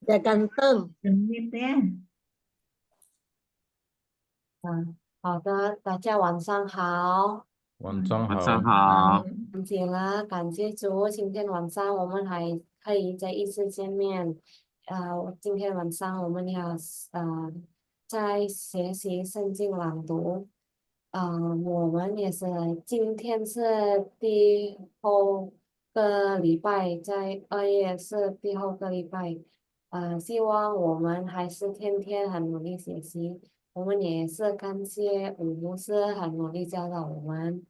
Ya ganteng。Genit ya. 好的，大家晚上好。晚上晚上好。好。感谢了，感谢主，今天晚上我们还可以再一次见面。今天晚上我们要在学习圣经朗读。我们也是今天是第后个礼拜，在2月是第后个礼拜。希望我们还是天天很努力学习。我们也是感谢吴牧师很努力教导我们。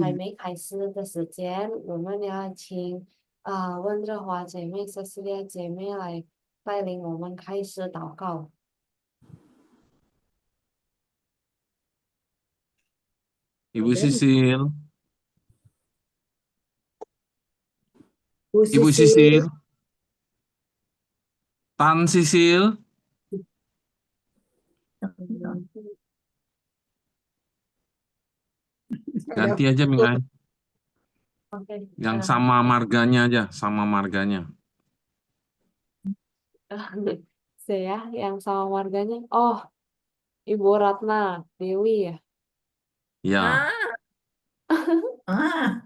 还没开始的时间，我们要请温热华姐妹、塞西利亚姐妹来带领我们开始祷告。Ibu Sisil, Bu Ibu Sisil. Sisil, Tan Sisil, ganti aja Mingai. Oke. Yang sama marganya aja, sama marganya. Saya yang sama warganya. Oh, Ibu Ratna Dewi ya. Ya, Ah,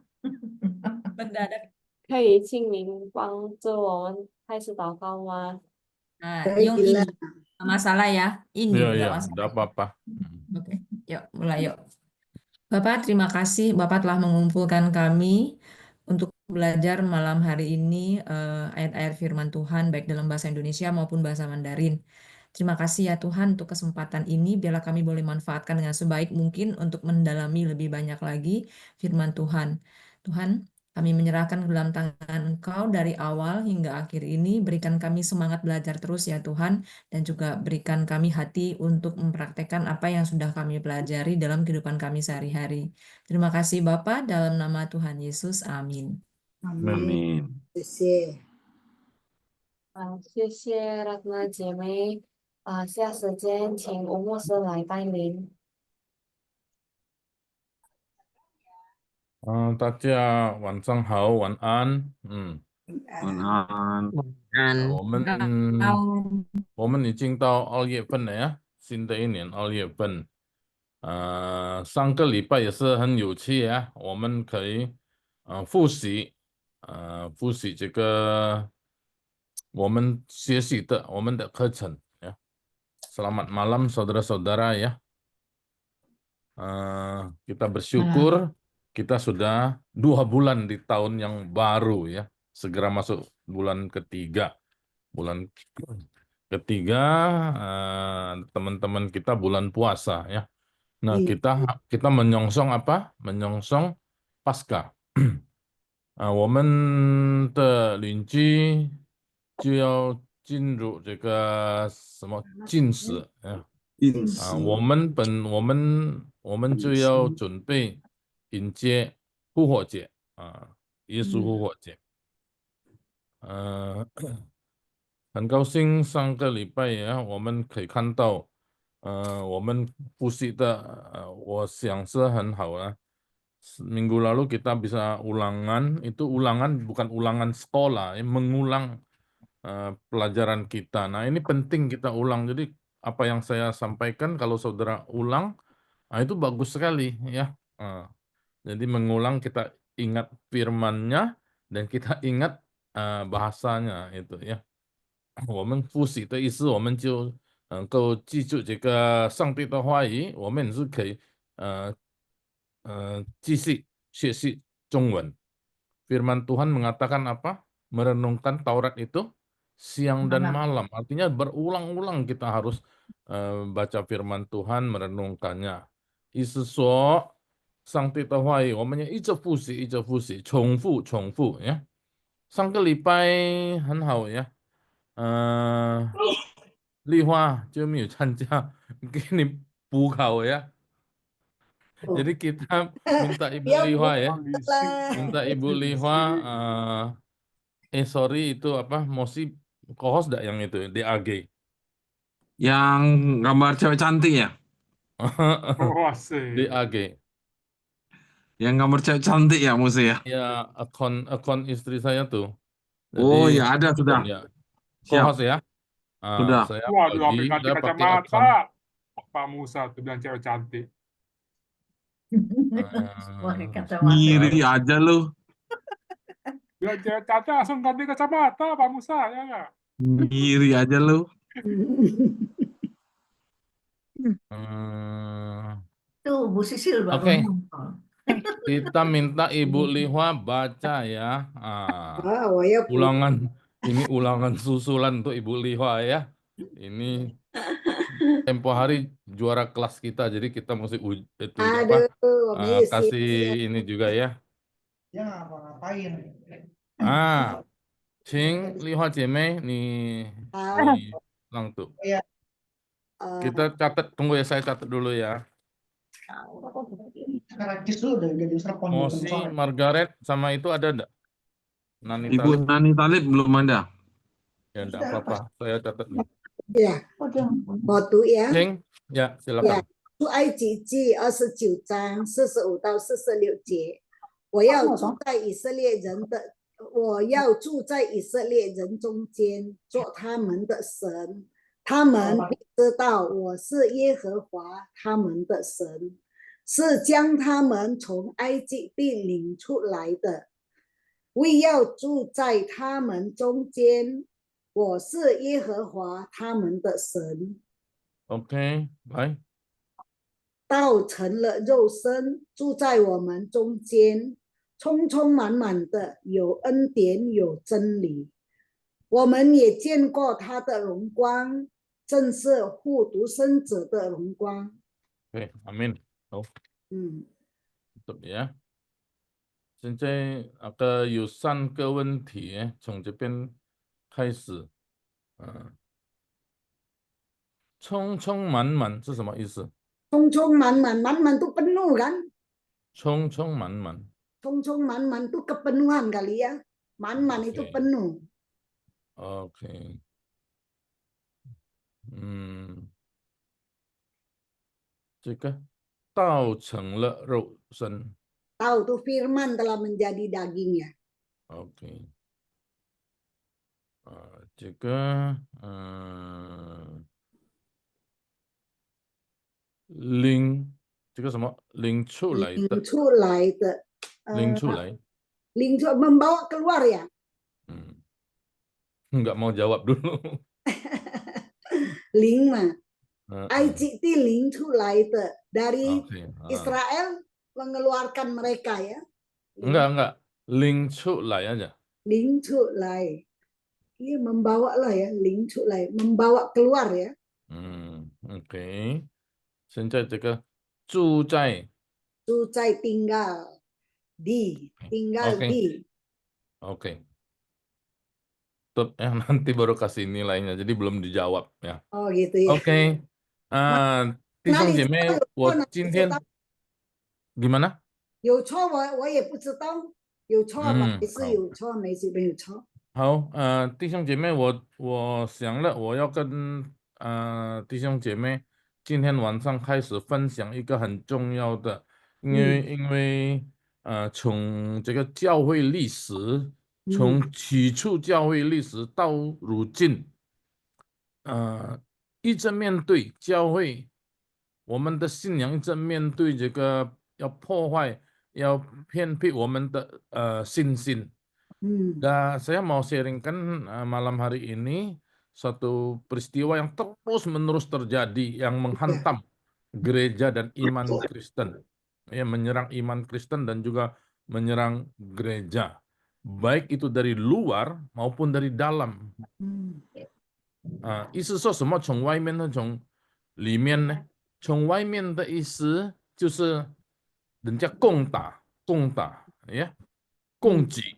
mendadak. 可以请您帮助我们开始祷告吗？ Yung ini Baiklah. nggak masalah ya. Ini Iya, nggak iya, masalah. enggak apa-apa. Oke, yuk mulai yuk. Bapak, terima kasih Bapak telah mengumpulkan kami untuk belajar malam hari ini ayat-ayat firman Tuhan baik dalam bahasa Indonesia maupun bahasa Mandarin. Terima kasih ya Tuhan untuk kesempatan ini, biarlah kami boleh manfaatkan dengan sebaik mungkin untuk mendalami lebih banyak lagi firman Tuhan. Tuhan, kami menyerahkan ke dalam tangan Engkau dari awal hingga akhir ini, berikan kami semangat belajar terus ya Tuhan, dan juga berikan kami hati untuk mempraktekkan apa yang sudah kami pelajari dalam kehidupan kami sehari-hari. Terima kasih Bapa, dalam nama Tuhan Yesus, amin. amin. 谢谢。谢谢 Ratna 姐妹。下时间请吴牧师来带领。大家晚上好，晚安。Tuhan, 我们已经到2月份了呀，新的一年2月份。上个礼拜也是很有趣啊，我们可以复习这个我们学习的我们的课程ya. Selamat malam saudara-saudara ya. Kita bersyukur kita sudah 2 bulan di tahun yang baru ya. Segera masuk bulan ketiga. Bulan ketiga teman-teman kita bulan puasa ya. Nah, kita menyongsong apa? Menyongsong Paskah. 我们的邻居就要进入这个什么禁食我们就要准备迎接复活节耶稣复活节。很高兴上个礼拜呀，我们可以看到我们复习的我想是很好啊。Minggu lalu kita bisa ulangan, itu ulangan bukan ulangan sekolah, mengulang pelajaran kita. Nah, ini penting kita ulang. Jadi apa yang saya sampaikan kalau saudara ulang, itu bagus sekali ya. Jadi mengulang kita ingat firman-nya dan kita ingat bahasanya itu ya. 我们复习的意思，我们就能够记住这个上帝的话语，我们也是可以继续学习中文。Firman Tuhan mengatakan apa? Merenungkan Taurat itu siang dan malam. Artinya berulang-ulang kita harus baca firman Tuhan, merenungkannya. 意思说，上帝的话语我们要一直复习，一直复习，重复重复呀。上个礼拜很好呀，丽花就没有参加，给你补考呀。Jadi kita minta Ibu Liwa ya, minta Ibu Liwa, sorry itu apa, Mosi kohos enggak yang itu, DAG. yang gambar cewek cantik ya? DAG. Yang gambar cewek cantik ya, Musi ya? Ya, akun istri saya tuh. Oh Jadi, ya ada sudah. ya. Siap. Kohos ya. Sudah. Saya Waduh, sampai bagi, ganti saya pakai kacamata. account. Pak Musa tuh bilang cewek cantik. Pakai Eh, kacamata. Ngiri aja lu. Bilang cewek cantik langsung ganti kacamata, Pak Musa, ya nggak? Ngiri aja lu. eh, Tuh, Bu Sisil baru Oke. nongol. Kita minta Ibu Lihua baca ya. Ah, 我要补 Ulangan, ini ulangan susulan untuk Ibu Lihua ya. Ini tempo hari juara kelas kita, jadi kita mesti itu apa? 我没有写 Kasih ini juga ya. Dia ngapa-ngapain. Ching Lihua 姐妹，你 好 lang tuh. 呃 Kita catat, tunggu ya, saya catat dulu ya. Sekarang kis lu udah diserpon Mosi, Margaret, sama itu ada enggak? Nani Ibu Talib? Nani Talib belum ada. Ya enggak apa-apa, saya catat dulu. 呀，我读呀。 Ching, ya silakan. 出埃及记29章45到46节，我要住在以色列人中间，做他们的神，他们必知道我是耶和华他们的神，是将他们从埃及地领出来的。为要住在他们中间，我是耶和华他们的神。 Oke, baik. 道成了肉身，住在我们中间，充充满满的有恩典，有真理。我们也见过他的荣光，正是护独生子的荣光。 Oke, amin. Oh, 嗯， tutup ya. 现在有3个问题，从这边开始。充充满满是什么意思？充充满满，满满都penuh kan？充充满满。充充满满itu kepenuhan kali ya. Manman itu Oke. penuh. Oke. Jika 道成了肉身。 Tahu tuh firman telah menjadi daging ya. Oke. Jika 这个什么领出来的，领出来的，领出来， membawa keluar ya. Nggak mau jawab dulu. 灵嘛，埃及地领出来的 dari Oke. Israel mengeluarkan mereka ya. Enggak. 领出来 aja. 领出来，dia membawa lah ya, 领出来 membawa keluar ya. Oke. 现在这个住在 tinggal di. Oke. Di. Oke. Nanti baru kasih nilainya, jadi belum dijawab ya. Oh gitu ya. Oke. 弟兄姐妹，我今天 gimana? 有错我也不知道，有错吗？没事有错，没有错。好，弟兄姐妹，我想了，我要跟弟兄姐妹今天晚上开始分享一个很重要的，因为从这个教会历史，从起初教会历史到如今，一直面对教会，我们的信仰一直面对这个要破坏、要偏僻我们的信心。Dan saya mau sharingkan malam hari ini satu peristiwa yang terus-menerus terjadi yang menghantam gereja dan iman Kristen, ya, menyerang iman Kristen dan juga menyerang gereja, baik itu dari luar maupun dari dalam. 意思说什么？从外面呢？从里面呢？从外面的意思就是人家攻打，呀，攻击。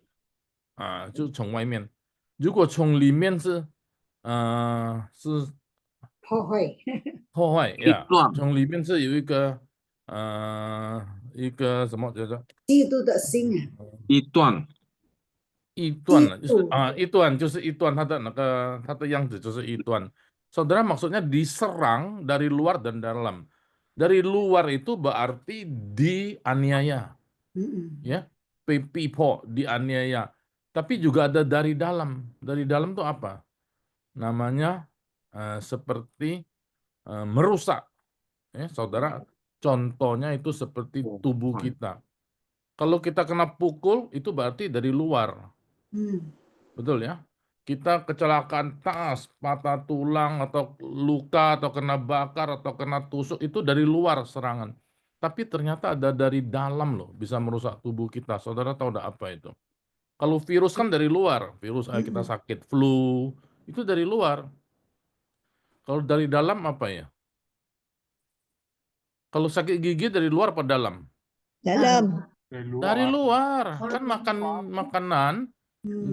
就从外面。如果从里面是破坏呀，从里面是有一个什么叫做嫉妒的心啊，异端就是异端就是异端，它的样子就是异端。Saudara, maksudnya diserang dari luar dan dalam. Dari luar itu berarti dianiaya, ya, people dianiaya. Tapi juga ada dari dalam. Dari dalam itu apa? Namanya seperti merusak. Ya, saudara, contohnya itu seperti tubuh kita. Kalau kita kena pukul, itu berarti dari luar. Betul ya? Kita kecelakaan tas, patah tulang, atau luka, atau kena bakar, atau kena tusuk, itu dari luar serangan. Tapi ternyata ada dari dalam loh, bisa merusak tubuh kita. Saudara tahu enggak apa itu? Kalau virus kan dari luar, virus kita sakit flu, itu dari luar. Kalau dari dalam apa ya? Kalau sakit gigi dari luar apa dalam? Dalam. Dari luar. Kan makan makanan,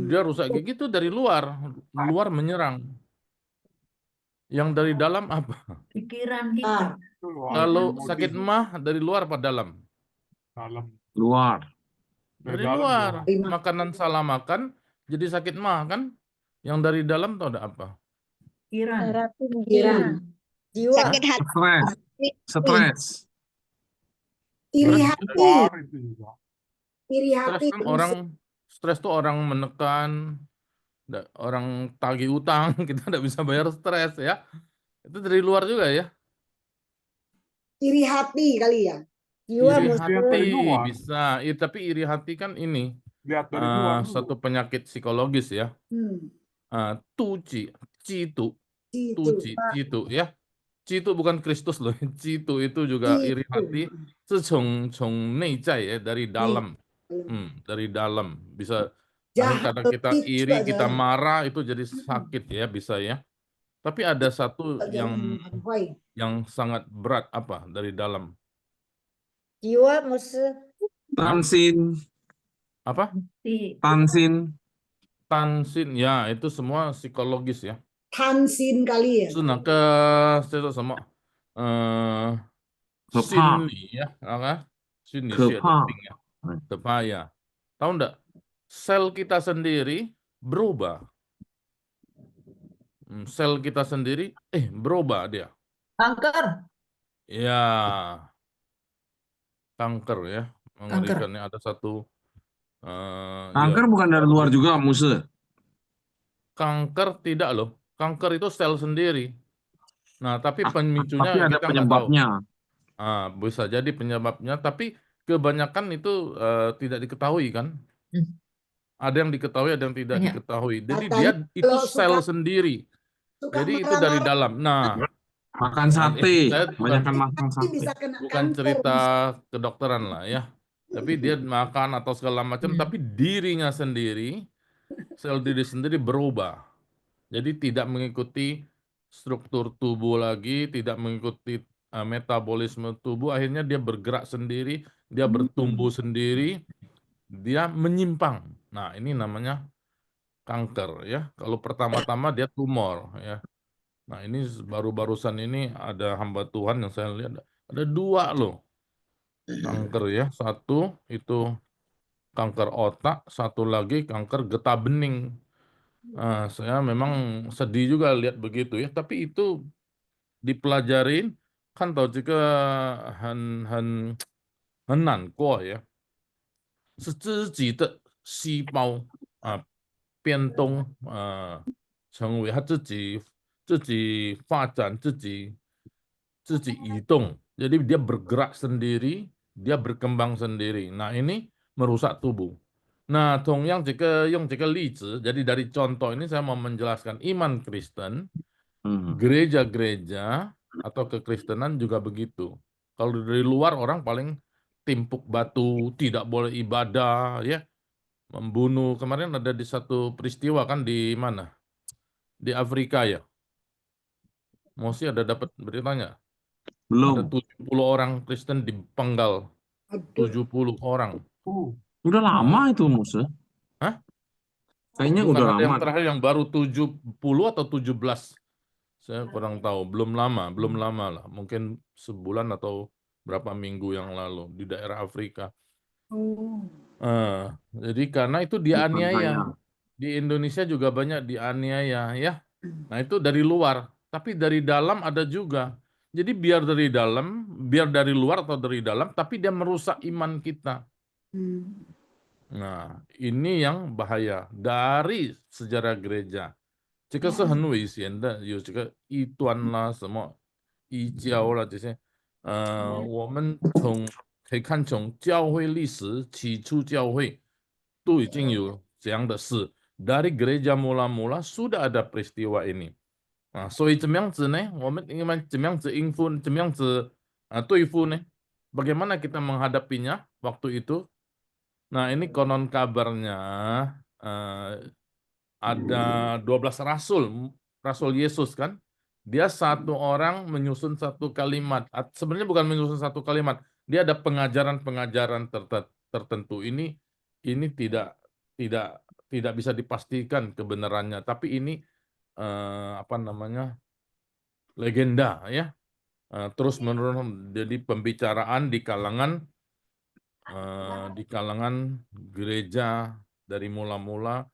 dia rusak gigi itu dari luar. Luar menyerang. Yang dari dalam apa? Pikiran kita. Kalau sakit mah dari luar apa dalam? Dalam. Luar. Dari dalam, luar. luar. Makanan salah makan, jadi sakit mah kan? Yang dari dalam tahu ada apa? Pikiran. Pikiran. Jiwa. Sakit hati. Stres. Stres. Iri Stres hati. Luar itu juga. Iri Stres hati. kan orang, stres tuh orang menekan, orang tagih utang, kita tidak bisa bayar stres ya. Itu dari luar juga ya. Iri hati kali ya. Jiwa Iri musuh. hati dari luar. bisa, tapi iri hati kan ini Lihat dari luar dulu. satu penyakit psikologis ya. Tuci, citu, tuci, citu ya. Citu bukan Kristus loh. Citu itu juga iri hati. Itu从内在ya, dari dalam. Dari dalam bisa. Kadang kita iri, kita marah itu jadi sakit ya, bisa ya. Tapi ada satu yang sangat berat apa dari dalam. Jiwa musuh. Tansin. Apa? Tansin. Tansin ya, itu semua psikologis ya. Tansin kali ya. 是那个叫做什么？心理ya,心理学的病ya, 可怕ya. Tahu enggak? Sel kita sendiri berubah. Sel kita sendiri berubah dia. Kanker. Ya. Kanker ya. Mengerikan ya. Ada satu Kanker bukan dari luar juga, Musa. Kanker tidak loh. Kanker itu sel sendiri. Nah, tapi pemicunya Tapi ada kita nggak penyebabnya. tahu. Bisa jadi penyebabnya, tapi kebanyakan itu tidak diketahui kan. Ada yang diketahui, ada yang tidak diketahui. Jadi dia itu sel sendiri. Jadi itu dari dalam. Nah, Makan sate. saya Banyakkan makan sate. bukan cerita kedokteran lah ya. Tapi dia makan atau segala macam, tapi dirinya sendiri, sel diri sendiri berubah. Jadi tidak mengikuti struktur tubuh lagi, tidak mengikuti metabolisme tubuh, akhirnya dia bergerak sendiri, dia bertumbuh sendiri, dia menyimpang. Nah, ini namanya kanker ya. Kalau pertama-tama dia tumor ya. Nah, ini baru-barusan ini ada hamba Tuhan yang saya lihat ada 2 loh kanker ya. Satu itu kanker otak, satu lagi kanker getah bening. Saya memang sedih juga lihat begitu ya, tapi itu dipelajarin kan tahu juga很难过呀，是自己的细胞变动成为他自己发展自己移动，jadi dia bergerak sendiri, dia berkembang sendiri. Nah, ini merusak tubuh. Nah, 同样用这个例子，jadi dari contoh ini saya mau menjelaskan iman Kristen, gereja-gereja atau kekristenan juga begitu. Kalau dari luar orang paling timpuk batu, tidak boleh ibadah, ya, membunuh. Kemarin ada di satu peristiwa kan di mana? Di Afrika ya. Mosi ada dapat beritanya? Ada Belum. 70 orang Kristen dipenggal. 70 orang. Udah lama itu, Musa. Hah? Kayaknya Bukan, udah ada lama. yang terakhir yang baru 70 atau 17. Saya kurang tahu, belum lama lah. Mungkin sebulan atau berapa minggu yang lalu di daerah Afrika. Jadi karena itu dianiaya. Di Indonesia juga banyak dianiaya ya. Nah, itu dari luar, tapi dari dalam ada juga. Jadi biar dari dalam, biar dari luar atau dari dalam, tapi dia merusak iman kita. Nah, ini yang bahaya dari sejarah gereja. 这个是很危险的，有这个异端啦，什么异教啦这些，我们可以看从教会历史，起初教会都已经有这样的事，dari gereja mula-mula sudah ada peristiwa ini。所以怎么样子呢？我们应该怎么样子应付，怎么样子对付呢？Bagaimana kita menghadapinya waktu itu? Nah, ini konon kabarnya ada 12 rasul, Rasul Yesus kan. Dia satu orang menyusun satu kalimat. Sebenarnya bukan menyusun satu kalimat. Dia ada pengajaran-pengajaran tertentu. Ini tidak tidak bisa dipastikan kebenarannya, tapi ini apa namanya? Legenda ya. Terus menerus jadi pembicaraan di kalangan gereja dari mula-mula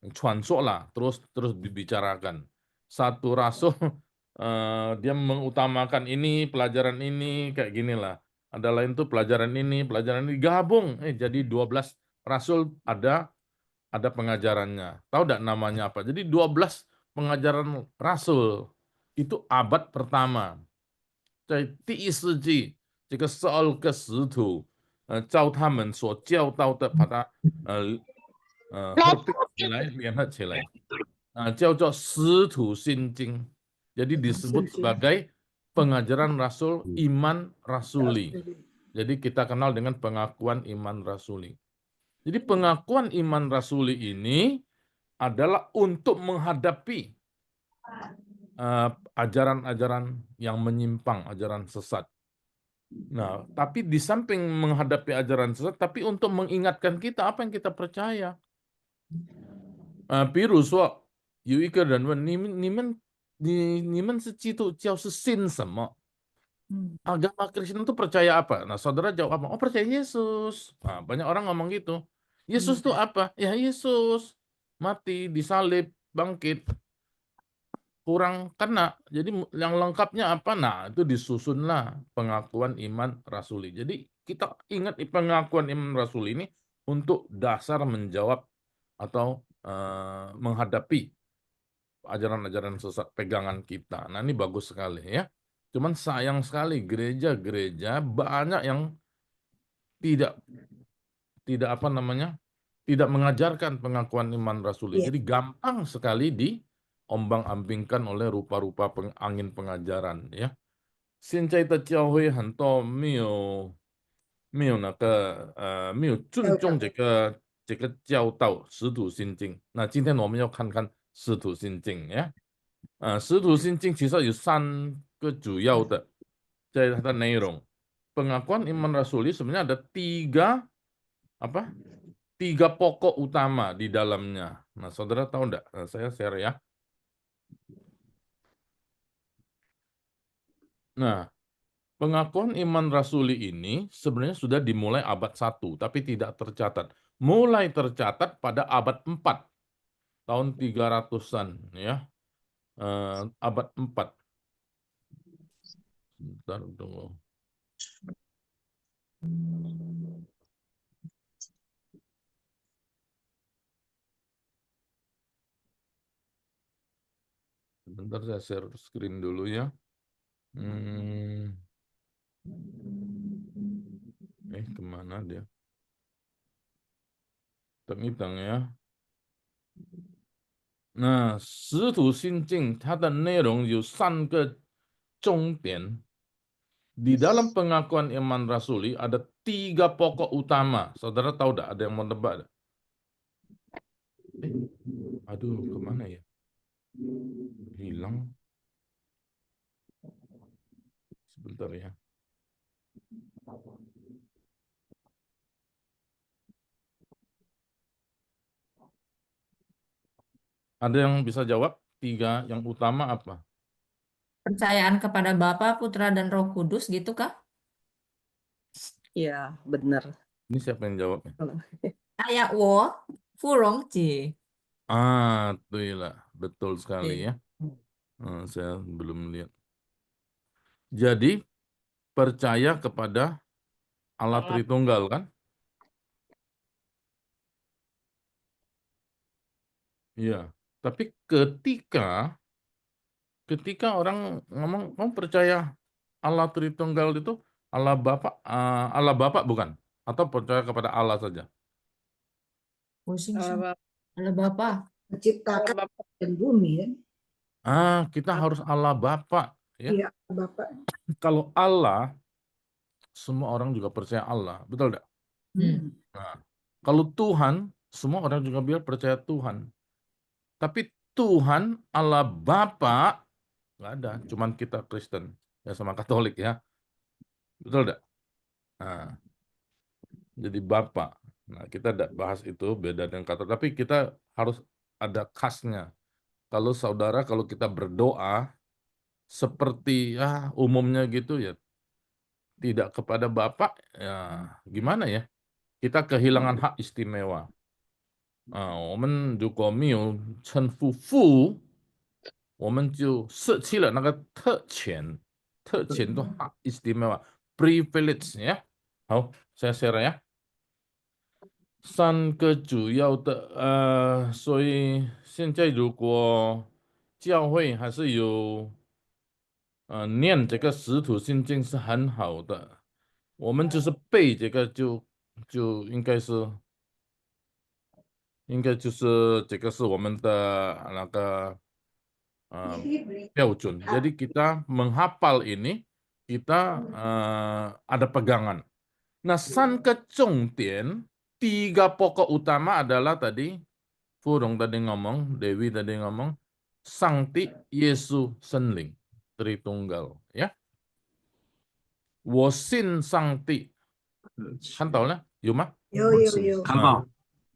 cuansok lah, terus dibicarakan. Satu rasul dia mengutamakan ini, pelajaran ini kayak gini lah. Ada lain tuh pelajaran ini gabung. Jadi 12 rasul ada pengajarannya. Tahu enggak namanya apa? Jadi 12 pengajaran rasul itu abad pertama. 在第4纪，这个12个使徒，照他们所教导的，把它合并起来，联合起来，叫做使徒信经。Jadi disebut sebagai pengajaran Rasul iman rasuli. Jadi kita kenal dengan pengakuan iman rasuli. Jadi pengakuan iman rasuli ini adalah untuk menghadapi ajaran-ajaran yang menyimpang, ajaran sesat. Nah, tapi di samping menghadapi ajaran sesat, tapi untuk mengingatkan kita apa yang kita percaya. 比如说有一个人问你们是基督教是信什么？ Agama Kristen itu percaya apa? Nah, saudara jawab apa? Oh, percaya Yesus. Nah, banyak orang ngomong gitu. Yesus itu apa? Ya Yesus mati, disalib, bangkit. Kurang kena. Jadi yang lengkapnya apa? Nah, itu disusunlah pengakuan iman rasuli. Jadi kita ingat pengakuan iman rasuli ini untuk dasar menjawab atau menghadapi ajaran-ajaran sesat pegangan kita. Nah, ini bagus sekali ya. Cuman sayang sekali gereja-gereja banyak yang tidak apa namanya? Tidak mengajarkan pengakuan iman rasuli. Jadi gampang sekali diombang-ambingkan oleh rupa-rupa angin pengajaran ya. 现在的教会很多没有尊重这个教导使徒信经。那今天我们要看看使徒信经呀。使徒信经其实有3个主要的在它的内容。Pengakuan iman rasuli sebenarnya ada 3 pokok utama di dalamnya. Nah, saudara tahu enggak? Saya share ya. Nah, pengakuan iman rasuli ini sebenarnya sudah dimulai abad 1, tapi tidak tercatat. Mulai tercatat pada abad 4, tahun 300-an ya. Abad 4. Bentar, tunggu. Bentar saya share screen dulu ya. Kemana dia? Hitung ya. Nah, 使徒信经它的内容有3个重点。Di dalam pengakuan iman rasuli ada 3 pokok utama. Saudara tahu enggak? Ada yang mau nebak? Aduh, kemana ya? Hilang. Sebentar ya. Ada yang bisa jawab? 3 yang utama apa? Percayaan kepada Bapa, Putra, dan Roh Kudus gitu kah? Iya, benar. Ini siapa yang jawabnya? Kayak wo, Furongji. Itulah. Betul sekali ya. Saya belum lihat. Jadi, percaya kepada Allah Tritunggal kan? Iya. Tapi ketika orang ngomong, kamu percaya Allah Tritunggal itu Allah Bapa bukan? Atau percaya kepada Allah saja? Pusing sih. Allah Halo Bapak. Menciptakan Bapak. dan bumi ya. Kita harus Allah Bapa, ya. Iya, Bapak. Kalau Allah, semua orang juga percaya Allah, betul tidak? Nah, kalau Tuhan, semua orang juga bilang percaya Tuhan. Tapi Tuhan Allah Bapa nggak ada, cuman kita Kristen ya sama Katolik ya, betul tidak? Nah, jadi Bapa. Nah, kita tidak bahas itu beda dengan Katolik, tapi kita harus ada khasnya. Kalau kita berdoa seperti umumnya gitu ya, tidak kepada Bapa, ya gimana ya? Kita kehilangan hak istimewa. 我们如果没有称呼父，我们就失去了那个特权的hak istimewa privilege 呀。好，saya share 呀。3个主要的所以现在如果教会还是有念这个使徒信经是很好的，我们就是背这个就应该就是这个是我们的那个标准. Jadi kita menghafal ini, kita ada pegangan. Nah, 3个重点, 3 pokok utama adalah tadi, Furong tadi ngomong, Dewi tadi ngomong, Sangti, Yesus, Senling, Tritunggal. Ya. 我信上帝, 看到了有吗？有。看到。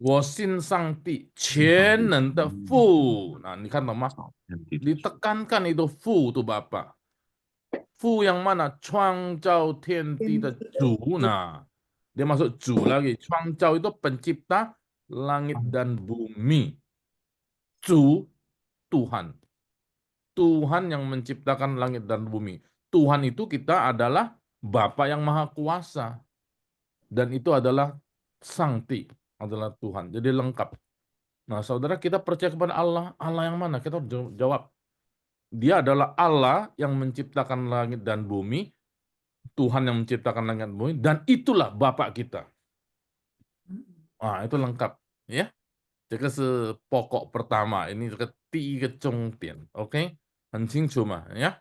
我信上帝全能的父. Nah, ini kan Mas, ditekankan itu父itu Bapak. 父 yang mana? 创造天地的主. Nah, dia masuk 主 lagi. 创造 itu pencipta langit dan bumi. 主 Tuhan. Tuhan yang menciptakan langit dan bumi. Tuhan itu kita adalah Bapa yang Maha Kuasa. Dan itu adalah Sangti, adalah Tuhan. Jadi lengkap. Nah, saudara, kita percaya kepada Allah. Allah yang mana? Kita jawab. Dia adalah Allah yang menciptakan langit dan bumi. Tuhan yang menciptakan langit dan bumi. Dan itulah Bapak kita. Nah, itu lengkap. Ya. 这个是 pokok pertama. Ini 第一个重点。OK？ 很清楚嘛？呀。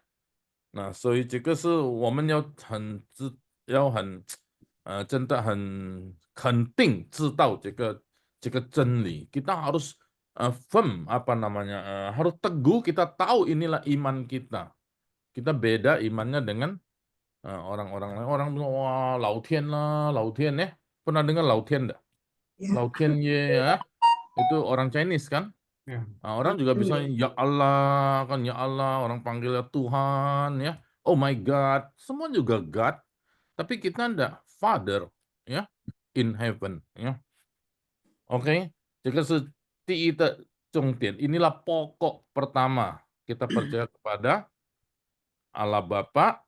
那所以这个是我们要很真的很肯定知道这个真理. Kita harus firm harus teguh, kita tahu inilah iman kita. Kita beda imannya dengan orang-orang lain. Orang bilang wah Lautian lah, Lautian ya. Pernah dengar Lautian enggak? Lautian ya. Itu orang Chinese kan? Ya. Nah, orang juga bisa ya Allah kan, ya Allah, orang panggilnya Tuhan ya. Oh my God, semua juga God. Tapi kita enggak Father ya in heaven ya. Oke, jadi inilah pokok pertama. Kita percaya kepada Allah Bapa,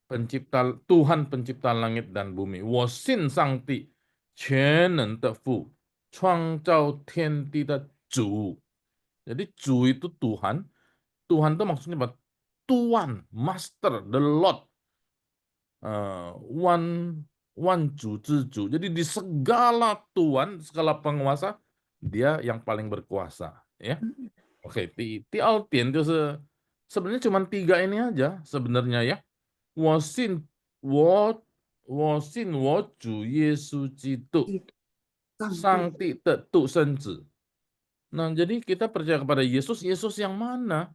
pencipta Tuhan pencipta langit dan bumi. 我信上帝全能的父，创造天地的主. Jadi 主 itu Tuhan. Tuhan itu maksudnya apa? Tuan, Master, the Lord. One 主之主. Jadi di segala Tuhan, segala penguasa, dia yang paling berkuasa. Ya. Oke, 第二点就是sebenarnya cuma 3 ini aja sebenarnya ya. 我信我主耶稣基督，上帝的独生子. Nah, jadi kita percaya kepada Yesus. Yesus yang mana?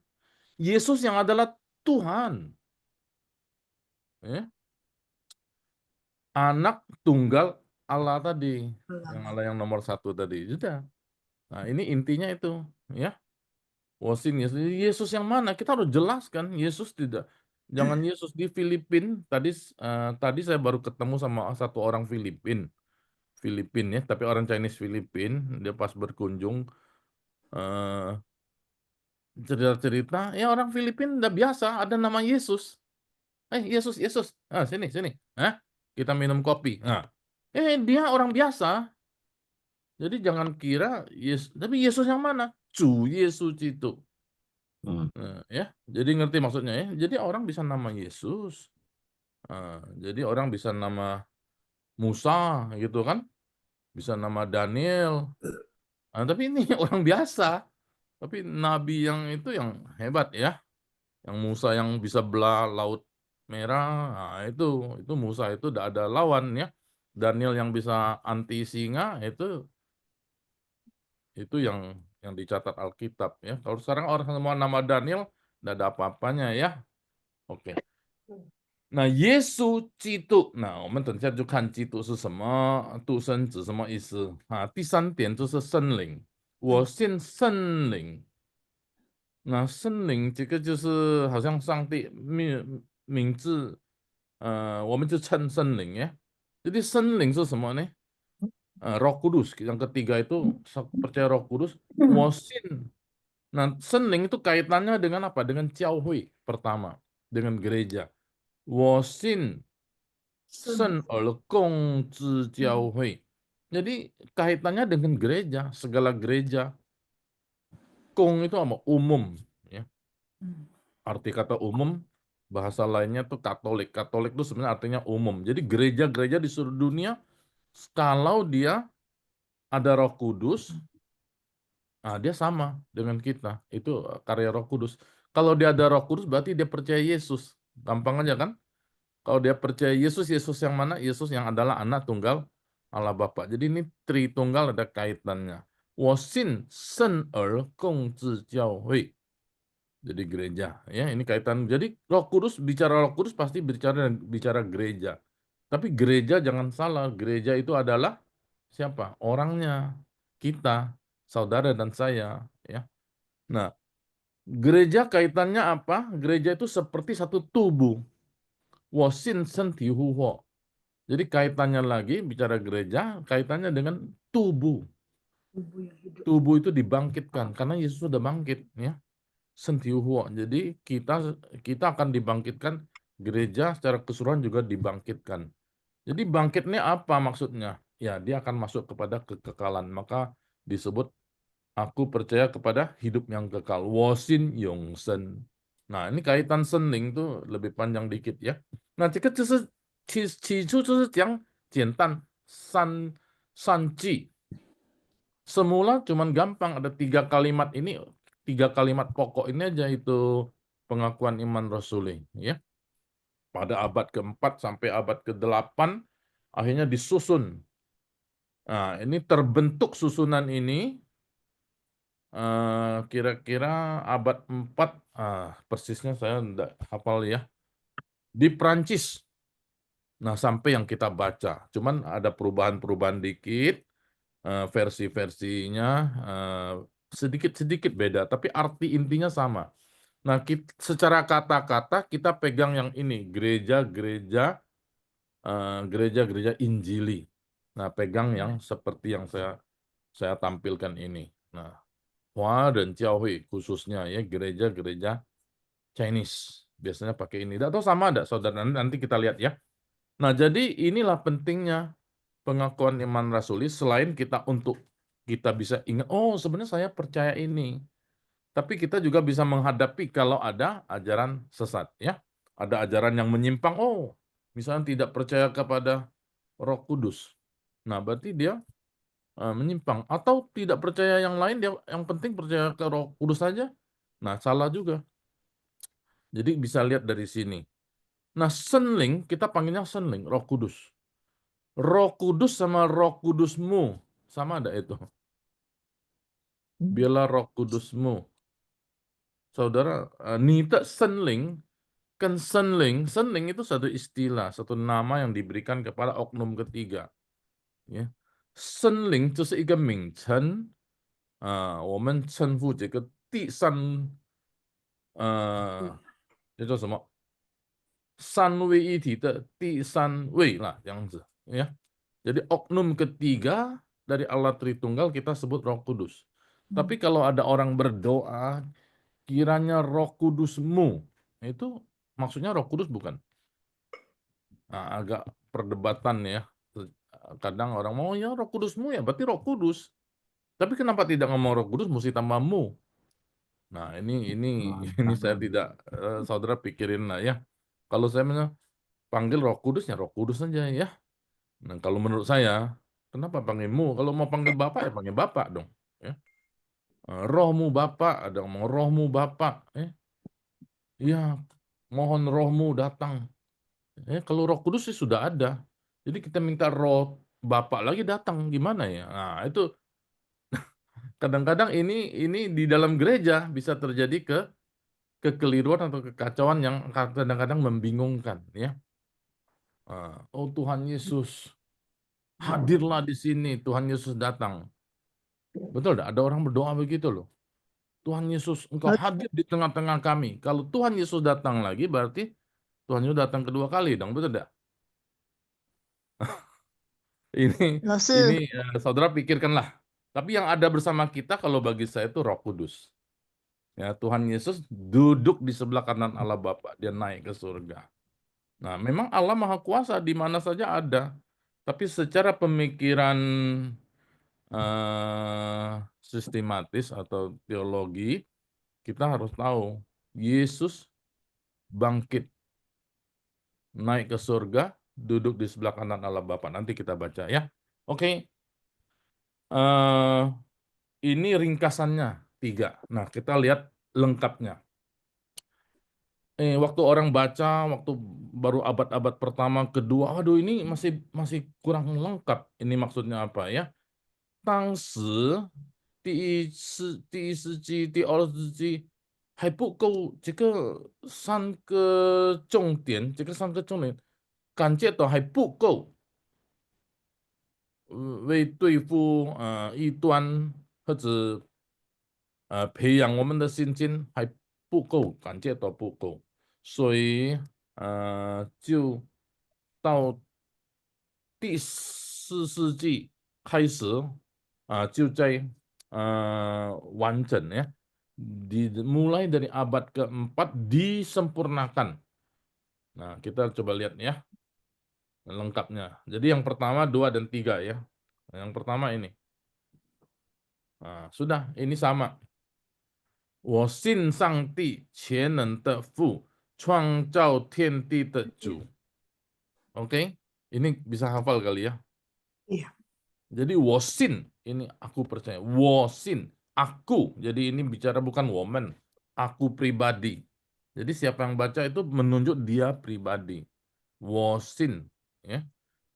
Yesus yang adalah Tuhan. Ya. Anak tunggal Allah tadi. Yang Allah yang nomor 1 tadi. Sudah. Nah, ini intinya itu. Ya. Wasin Yesus yang mana? Kita harus jelaskan. Yesus tidak. Jangan Yesus di Filipin. Tadi saya baru ketemu sama satu orang Filipin ya, tapi orang Chinese Filipin. Dia pas berkunjung cerita-cerita, ya orang Filipin udah biasa ada nama Yesus. Yesus, sini. Kita minum kopi. Dia orang biasa. Jadi jangan kira Yesus, tapi Yesus yang mana? Cu Yesus itu. Nah, ya, jadi ngerti maksudnya ya. Jadi orang bisa nama Yesus. Jadi orang bisa nama Musa gitu kan, bisa nama Daniel. Tapi ini orang biasa. Tapi nabi yang itu yang hebat ya. Yang Musa yang bisa belah laut merah. Nah, itu Musa itu udah ada lawan ya. Daniel yang bisa anti singa itu yang dicatat Alkitab ya. Kalau sekarang orang semua nama Daniel tidak ada apa-apanya ya. Oke. 那耶稣基督，那我们等下就看基督是什么，独生子什么意思啊？第三点就是圣灵，我信圣灵。那圣灵这个就是好像上帝名字，我们就称圣灵ya. Jadi 圣灵是什么呢？Roh Kudus. Yang ketiga itu percaya Roh Kudus. 我信。Nah, 圣灵 itu kaitannya dengan apa? Dengan 教会 pertama, dengan gereja. 我信圣而共之教会. Jadi kaitannya dengan gereja, segala gereja. Kong itu apa? Umum. Ya. Arti kata umum, bahasa lainnya tuh Katolik. Katolik itu sebenarnya artinya umum. Jadi gereja-gereja di seluruh dunia, kalau dia ada Roh Kudus, nah dia sama dengan kita. Itu karya Roh Kudus. Kalau dia ada Roh Kudus, berarti dia percaya Yesus. Gampang aja kan? Kalau dia percaya Yesus, Yesus yang mana? Yesus yang adalah anak tunggal Allah Bapa. Jadi ini Tritunggal ada kaitannya. 我信圣而共治教会. Jadi gereja, ya ini kaitan. Jadi Roh Kudus, bicara Roh Kudus pasti bicara gereja. Tapi gereja jangan salah, gereja itu adalah siapa? Orangnya, kita, saudara dan saya, ya. Nah, gereja kaitannya apa? Gereja itu seperti satu tubuh. 我信身体复活. Jadi kaitannya lagi bicara gereja, kaitannya dengan tubuh. Tubuh itu dibangkitkan karena Yesus sudah bangkit, ya. 身体复活. Jadi kita akan dibangkitkan, gereja secara keseluruhan juga dibangkitkan. Jadi bangkit ini apa maksudnya? Ya, dia akan masuk kepada kekekalan. Maka disebut aku percaya kepada hidup yang kekal. 我信永生. Nah, ini kaitan 圣灵 tuh lebih panjang dikit ya. Nah, 这个就是起初就是讲简单三句. Semula cuman gampang, ada 3 kalimat ini, 3 kalimat pokok ini aja itu pengakuan iman rasuli ya. Pada abad ke-4 sampai abad ke-8 akhirnya disusun. Nah, ini terbentuk susunan ini kira-kira abad 4, persisnya saya enggak hafal ya. Di Prancis. Nah, sampai yang kita baca. Cuman ada perubahan-perubahan dikit, versi-versinya sedikit-sedikit beda, tapi arti intinya sama. Nah, secara kata-kata kita pegang yang ini, gereja-gereja Injili. Nah, pegang yang seperti yang saya tampilkan ini. Nah, Hua dan Jiaohui khususnya ya, gereja-gereja Chinese biasanya pakai ini. Atau sama ada saudara, nanti kita lihat ya. Nah, jadi inilah pentingnya pengakuan iman rasuli, selain kita untuk kita bisa ingat, oh sebenarnya saya percaya ini. Tapi kita juga bisa menghadapi kalau ada ajaran sesat ya. Ada ajaran yang menyimpang, oh misalnya tidak percaya kepada Roh Kudus. Nah, berarti dia menyimpang, atau tidak percaya yang lain, dia yang penting percaya ke Roh Kudus saja. Nah, salah juga. Jadi bisa lihat dari sini. Nah, senling kita panggilnya senling, Roh Kudus. Roh Kudus sama Roh Kudusmu sama ada itu. Biarlah Roh Kudusmu. Saudara, nita senling, kan senling itu satu istilah, satu nama yang diberikan kepada oknum ketiga. Ya. 森灵就是一个名称，我们称呼这个第三，叫做什么？三位一体的第三位lah, 这样子ya. Jadi oknum ketiga dari Allah Tritunggal kita sebut Roh Kudus. Tapi kalau ada orang berdoa, kiranya Roh Kudusmu, itu maksudnya Roh Kudus bukan? Nah, agak perdebatan ya. kadang orang mau ya Roh Kudusmu ya, berarti Roh Kudus. Tapi kenapa tidak ngomong Roh Kudus mesti tambah mu? Nah, ini saya tidak saudara pikirin lah ya. Kalau saya panggil Roh Kudus ya Roh Kudus saja ya. Nah, kalau menurut saya, kenapa panggil mu? Kalau mau panggil Bapak ya panggil Bapak dong. Ya. Rohmu Bapak, ada ngomong rohmu Bapak. Ya, mohon rohmu datang. Kalau Roh Kudus sih sudah ada. Jadi kita minta roh Bapak lagi datang gimana ya? Nah, itu kadang-kadang ini di dalam gereja bisa terjadi kekeliruan atau kekacauan yang kadang-kadang membingungkan ya. Oh Tuhan Yesus, hadirlah di sini, Tuhan Yesus datang. Betul enggak? Ada orang berdoa begitu loh. Tuhan Yesus, Engkau hadir di tengah-tengah kami. Kalau Tuhan Yesus datang lagi berarti Tuhan Yesus datang kedua kali dong, betul enggak? Ini saudara pikirkanlah. Tapi yang ada bersama kita kalau bagi saya itu Roh Kudus. Ya, Tuhan Yesus duduk di sebelah kanan Allah Bapa, dia naik ke surga. Nah, memang Allah Maha Kuasa di mana saja ada. Tapi secara pemikiran sistematis atau teologi, kita harus tahu Yesus bangkit, naik ke surga, duduk di sebelah kanan Allah Bapa. Nanti kita baca ya. Oke. Ini ringkasannya 3. Nah, kita lihat lengkapnya. Waktu orang baca, waktu baru abad-abad pertama, kedua, aduh ini masih kurang lengkap. Ini maksudnya apa ya? 当时第一世纪、第二世纪还不够这个3个重点，这个3个重点感觉到还不够，为对付异端或者培养我们的信心还不够，感觉到不够，所以就到第4世纪开始就在完整ya, mulai dari abad keempat disempurnakan. Nah, kita coba lihat ya lengkapnya. Jadi yang pertama 2 dan 3 ya. Yang pertama ini. Nah, sudah, ini sama. 我信上帝全能的父，创造天地的主. Oke, ini bisa hafal kali ya. Iya. Jadi 我信 ini aku percaya. 我信 aku. Jadi ini bicara bukan woman, aku pribadi. Jadi siapa yang baca itu menunjuk dia pribadi. 我信 ya.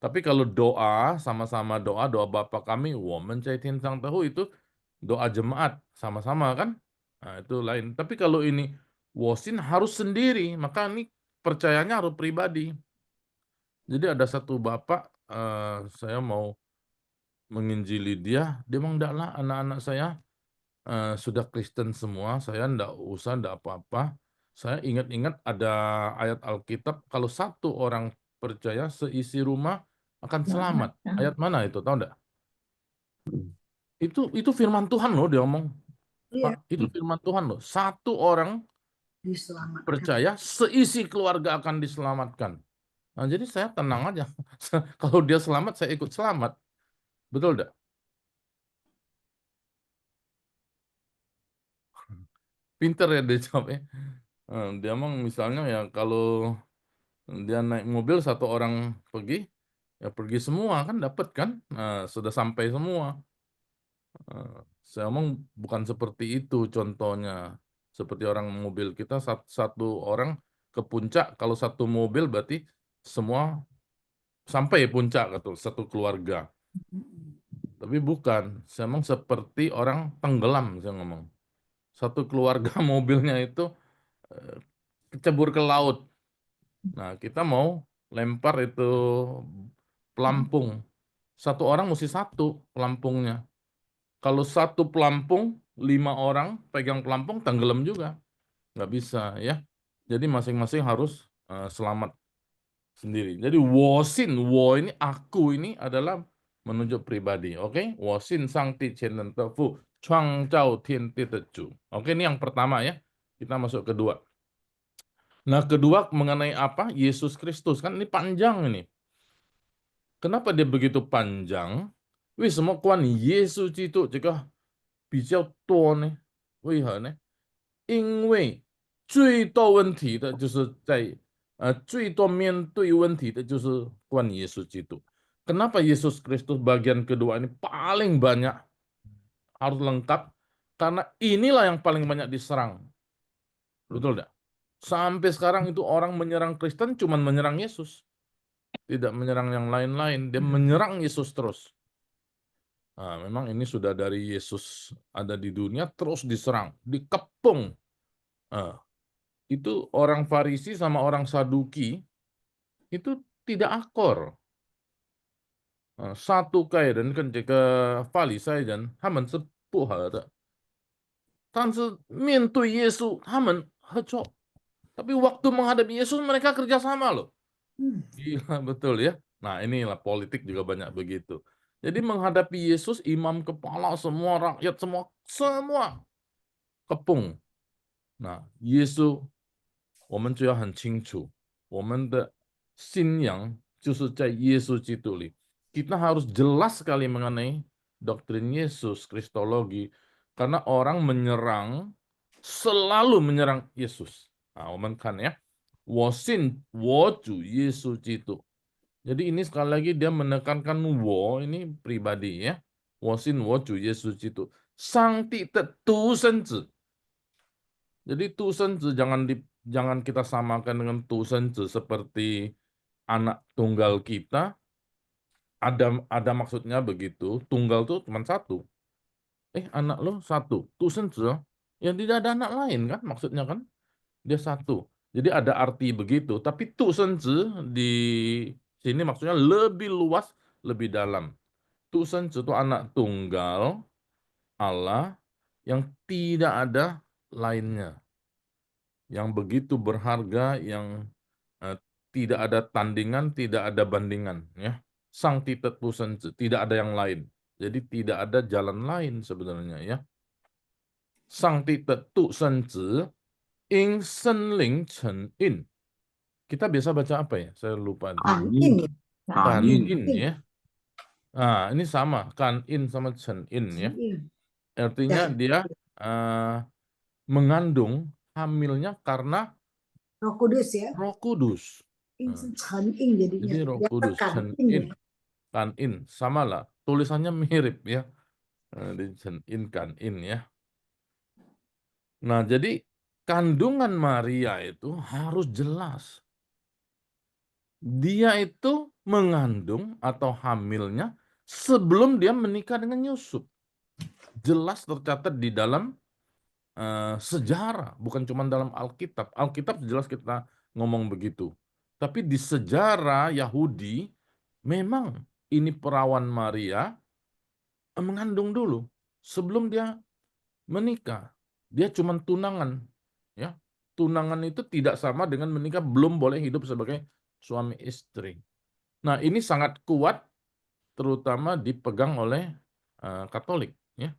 Tapi kalau doa sama-sama doa Bapa kami, 我们在天上的父 itu doa jemaat sama-sama kan? Nah, itu lain. Tapi kalau ini 我信 harus sendiri, maka ini percayanya harus pribadi. Jadi ada satu bapak, saya mau menginjili dia bilang enggak lah, anak-anak saya sudah Kristen semua, saya enggak usah, enggak apa-apa. Saya ingat-ingat ada ayat Alkitab, kalau satu orang percaya seisi rumah akan selamat. Ayat mana itu, tahu enggak? Itu firman Tuhan loh, dia ngomong. Iya. Pak, itu firman Tuhan loh. Satu orang Diselamatkan. percaya seisi keluarga akan diselamatkan. Nah, jadi saya tenang aja. Kalau dia selamat, saya ikut selamat. Betul enggak? Pinter ya dia jawabnya. Dia emang misalnya ya kalau dia naik mobil satu orang pergi, ya pergi semua kan dapat kan? Nah, sudah sampai semua. Saya omong bukan seperti itu contohnya. Seperti orang mobil kita satu orang ke puncak, kalau satu mobil berarti semua sampai puncak atau satu keluarga. Tapi bukan, saya omong seperti orang tenggelam, saya ngomong. Satu keluarga mobilnya itu kecebur ke laut. Nah, kita mau lempar itu pelampung. Satu orang mesti satu pelampungnya. Kalau satu pelampung, 5 orang pegang pelampung, tenggelam juga. Nggak bisa ya. Jadi masing-masing harus selamat sendiri. Jadi 我信, 我 ini aku ini adalah menunjuk pribadi. Oke? 我信上帝全能的父，创造天地的主. Oke, ini yang pertama ya. Kita masuk kedua. Nah, kedua mengenai apa? Yesus Kristus. Kan ini panjang ini. Kenapa dia begitu panjang？为什么关于耶稣基督这个比较多呢？为何呢？因为最多问题的就是最多面对问题的就是关于 Yesus Kristus. Kenapa Yesus Kristus bagian kedua ini paling banyak harus lengkap? Karena inilah yang paling banyak diserang. Betul tidak? Sampai sekarang itu orang menyerang Kristen cuma menyerang Yesus. Tidak menyerang yang lain-lain. Dia menyerang Yesus terus. Nah, memang ini sudah dari Yesus ada di dunia terus diserang, dikepung. Nah, itu orang Farisi sama orang Saduki itu tidak akor. 撒都该人跟这个法利赛人他们是不合的，但是面对耶稣他们合作，tapi waktu menghadapi Yesus mereka kerjasama loh. Gila betul ya. Nah inilah politik juga banyak begitu. Jadi menghadapi Yesus, imam kepala, semua rakyat, semua kepung. Nah, 耶稣我们就要很清楚，我们的信仰就是在耶稣基督里。Kita harus jelas sekali mengenai doktrin Yesus, Kristologi, karena orang menyerang, selalu menyerang Yesus. Nah, 我们看ya, 我信我主耶稣基督。Jadi ini sekali lagi dia menekankan 我 ini pribadi ya. 我信我主耶稣基督，上帝的独生子。Jadi 独生子 jangan kita samakan dengan 独生子 seperti anak tunggal kita. Ada maksudnya begitu. Tunggal tuh cuma satu. Anak lo satu. 独生子 yang tidak ada anak lain kan maksudnya kan? Dia satu. Jadi ada arti begitu. Tapi 独生子 di sini maksudnya lebih luas, lebih dalam. 独生子 itu anak tunggal Allah yang tidak ada lainnya. Yang begitu berharga, yang tidak ada tandingan, tidak ada bandingan. Ya. Sang titet pusenzi, tidak ada yang lain. Jadi tidak ada jalan lain sebenarnya. Ya. Sang titet tu senzi, ing senling chen in. Kita biasa baca apa ya? Saya lupa. Kan in ya. Kan Kanin. in ya. Nah, ini sama. Kan in sama chen in ya. Artinya dia mengandung hamilnya karena Roh Kudus ya. Roh Kudus. In Chen In jadinya. Jadi Roh Dia Kudus, tekan Chen in ya. In, Kan In, sama lah. Tulisannya mirip ya. Di Chen In, Kan In ya. Nah, jadi kandungan Maria itu harus jelas. Dia itu mengandung atau hamilnya sebelum dia menikah dengan Yusuf. Jelas tercatat di dalam sejarah, bukan cuma dalam Alkitab. Alkitab jelas kita ngomong begitu. Tapi di sejarah Yahudi, memang ini perawan Maria mengandung dulu sebelum dia menikah. Dia cuma tunangan. Ya, tunangan itu tidak sama dengan menikah, belum boleh hidup sebagai suami istri. Nah, ini sangat kuat, terutama dipegang oleh Katolik. Ya.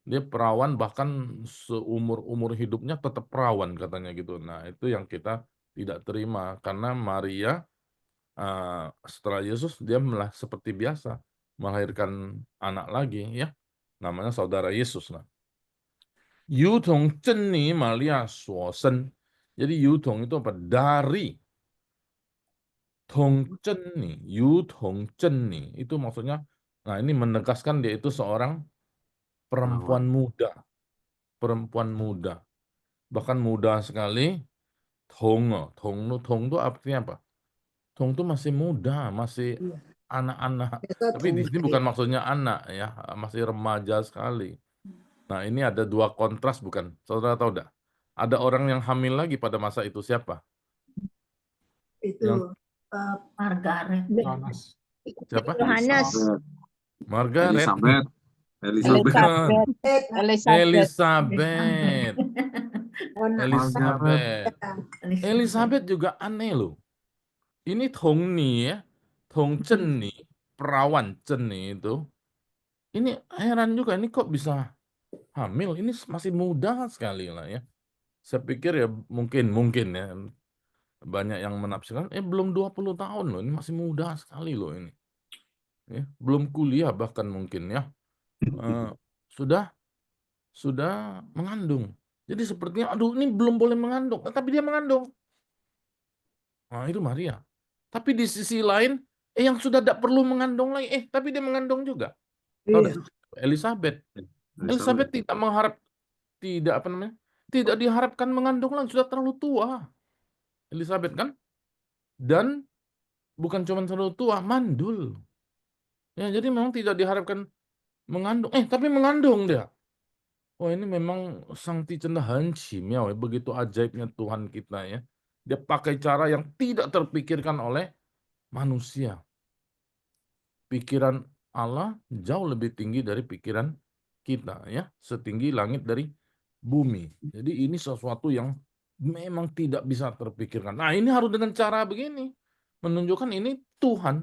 Dia perawan, bahkan seumur-umur hidupnya tetap perawan katanya gitu. Nah, itu yang kita tidak terima karena Maria setelah Yesus dia malah seperti biasa melahirkan anak lagi ya. Namanya saudara Yesus lah. Yutong Ceni Maria Suosen. Jadi Yutong itu apa? Dari. Tong Ceni, Yutong Ceni itu maksudnya, nah ini menegaskan dia itu seorang perempuan muda. Perempuan muda. Bahkan muda sekali. Tong itu artinya apa? Tong itu masih muda, masih anak-anak. Tapi di sini bukan maksudnya anak ya, masih remaja sekali. Nah, ini ada dua kontras bukan? Saudara tahu enggak? Ada orang yang hamil lagi pada masa itu siapa? Itu Margaret. Yohanes. Siapa? Yohanes. Margaret. Elizabeth. Elizabeth juga aneh loh. Ini Tongni ya, Tong Ceni, perawan Ceni itu. Ini heran juga, ini kok bisa hamil? Ini masih muda sekali lah ya. Saya pikir ya mungkin ya. Banyak yang menafsirkan, belum 20 tahun loh, ini masih muda sekali loh ini. ya, belum kuliah bahkan mungkin ya, sudah mengandung. Jadi sepertinya, aduh ini belum boleh mengandung, tapi dia mengandung. Nah itu Maria. Tapi di sisi lain, yang sudah tidak perlu mengandung lagi, tapi dia mengandung juga. Tahu Iya. nggak? Elizabeth tidak mengharap, tidak apa namanya, tidak diharapkan mengandung lagi, sudah terlalu tua. Elizabeth kan, dan bukan cuma terlalu tua, mandul. Ya, jadi memang tidak diharapkan mengandung, tapi mengandung dia. Oh ini memang sang ticenda ya, begitu ajaibnya Tuhan kita ya. Dia pakai cara yang tidak terpikirkan oleh manusia. Pikiran Allah jauh lebih tinggi dari pikiran kita ya, setinggi langit dari bumi. Jadi ini sesuatu yang memang tidak bisa terpikirkan. Nah, ini harus dengan cara begini, menunjukkan ini Tuhan.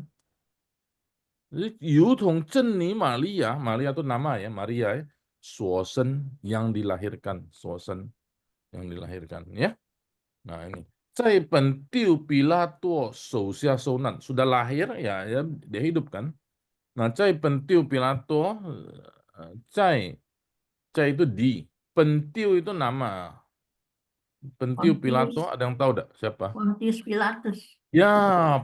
Jadi Yudhong Ceni Maria, Maria itu nama ya, Maria ya, Suosen yang dilahirkan, Suosen yang dilahirkan ya. Nah ini, Cai Pentiu Pilato Sousia Sonan, sudah lahir ya, dia hidup kan. Nah, Cai Pentiu Pilato, Cai itu di, Pentiu itu nama. Pentiu Pilato, ada yang tahu enggak siapa? Pontius Pilatus. Ya,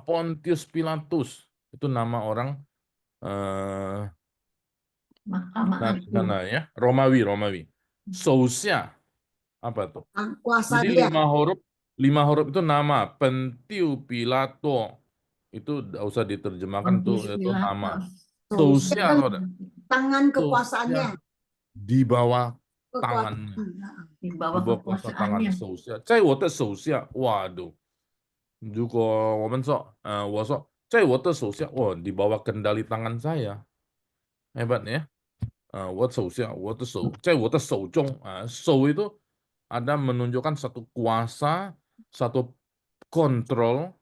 Pontius Pilatus. Itu nama orang Mahkamah di Agung. sana ya, Romawi. Sousia, apa tuh? Kuasa Jadi dia. 5 huruf itu nama. Pentiu Pilato. Itu tidak usah diterjemahkan tuh, Pontius itu nama. Pilatus. Sousia, Kan tahu enggak? tangan kekuasaannya. Di bawah Kekuasaan. tangannya. Di Di bawah bawah kuasa tangan kekuasaannya. 首相，在我的手下，waduh，如果我们说，我说在我的手下，哇，di bawah kendali tangan saya, hebat ya. 我手下，我的手，在我的手中，手 itu ada menunjukkan satu kuasa, satu kontrol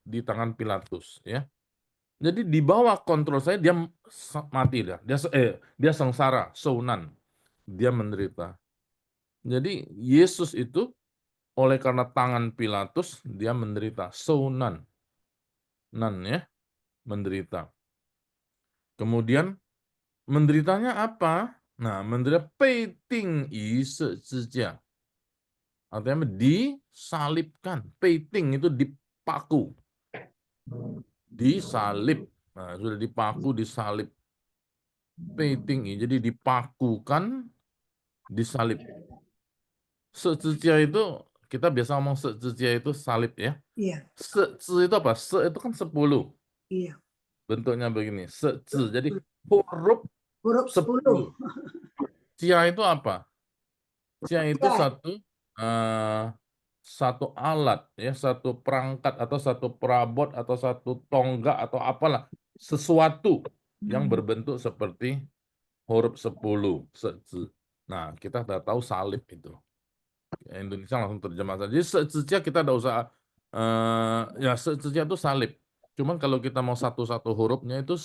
di tangan Pilatus, ya. Jadi di bawah kontrol saya dia mati dia sengsara, sounan, dia menderita. Jadi Yesus itu oleh karena tangan Pilatus dia menderita, sounan, ya, menderita. Kemudian menderitanya apa? Nah, menderita peiting yi sejia. Artinya disalibkan. Peiting itu dipaku. Disalib. Nah, sudah dipaku, disalib. Peiting yi, jadi dipakukan, disalib. Sejia itu, kita biasa ngomong sejia itu salib ya. Iya. Se itu apa? Se itu kan 10. Iya. Bentuknya begini. Jadi huruf 10. Cia itu apa? Cia itu Ya. satu alat ya, satu perangkat atau satu perabot atau satu tonggak atau apalah, sesuatu yang berbentuk seperti huruf 10. Nah, kita sudah tahu salib itu. Indonesia langsung terjemah saja. Jadi secia kita tidak usah ya, secia itu salib. Cuman kalau kita mau satu-satu hurufnya itu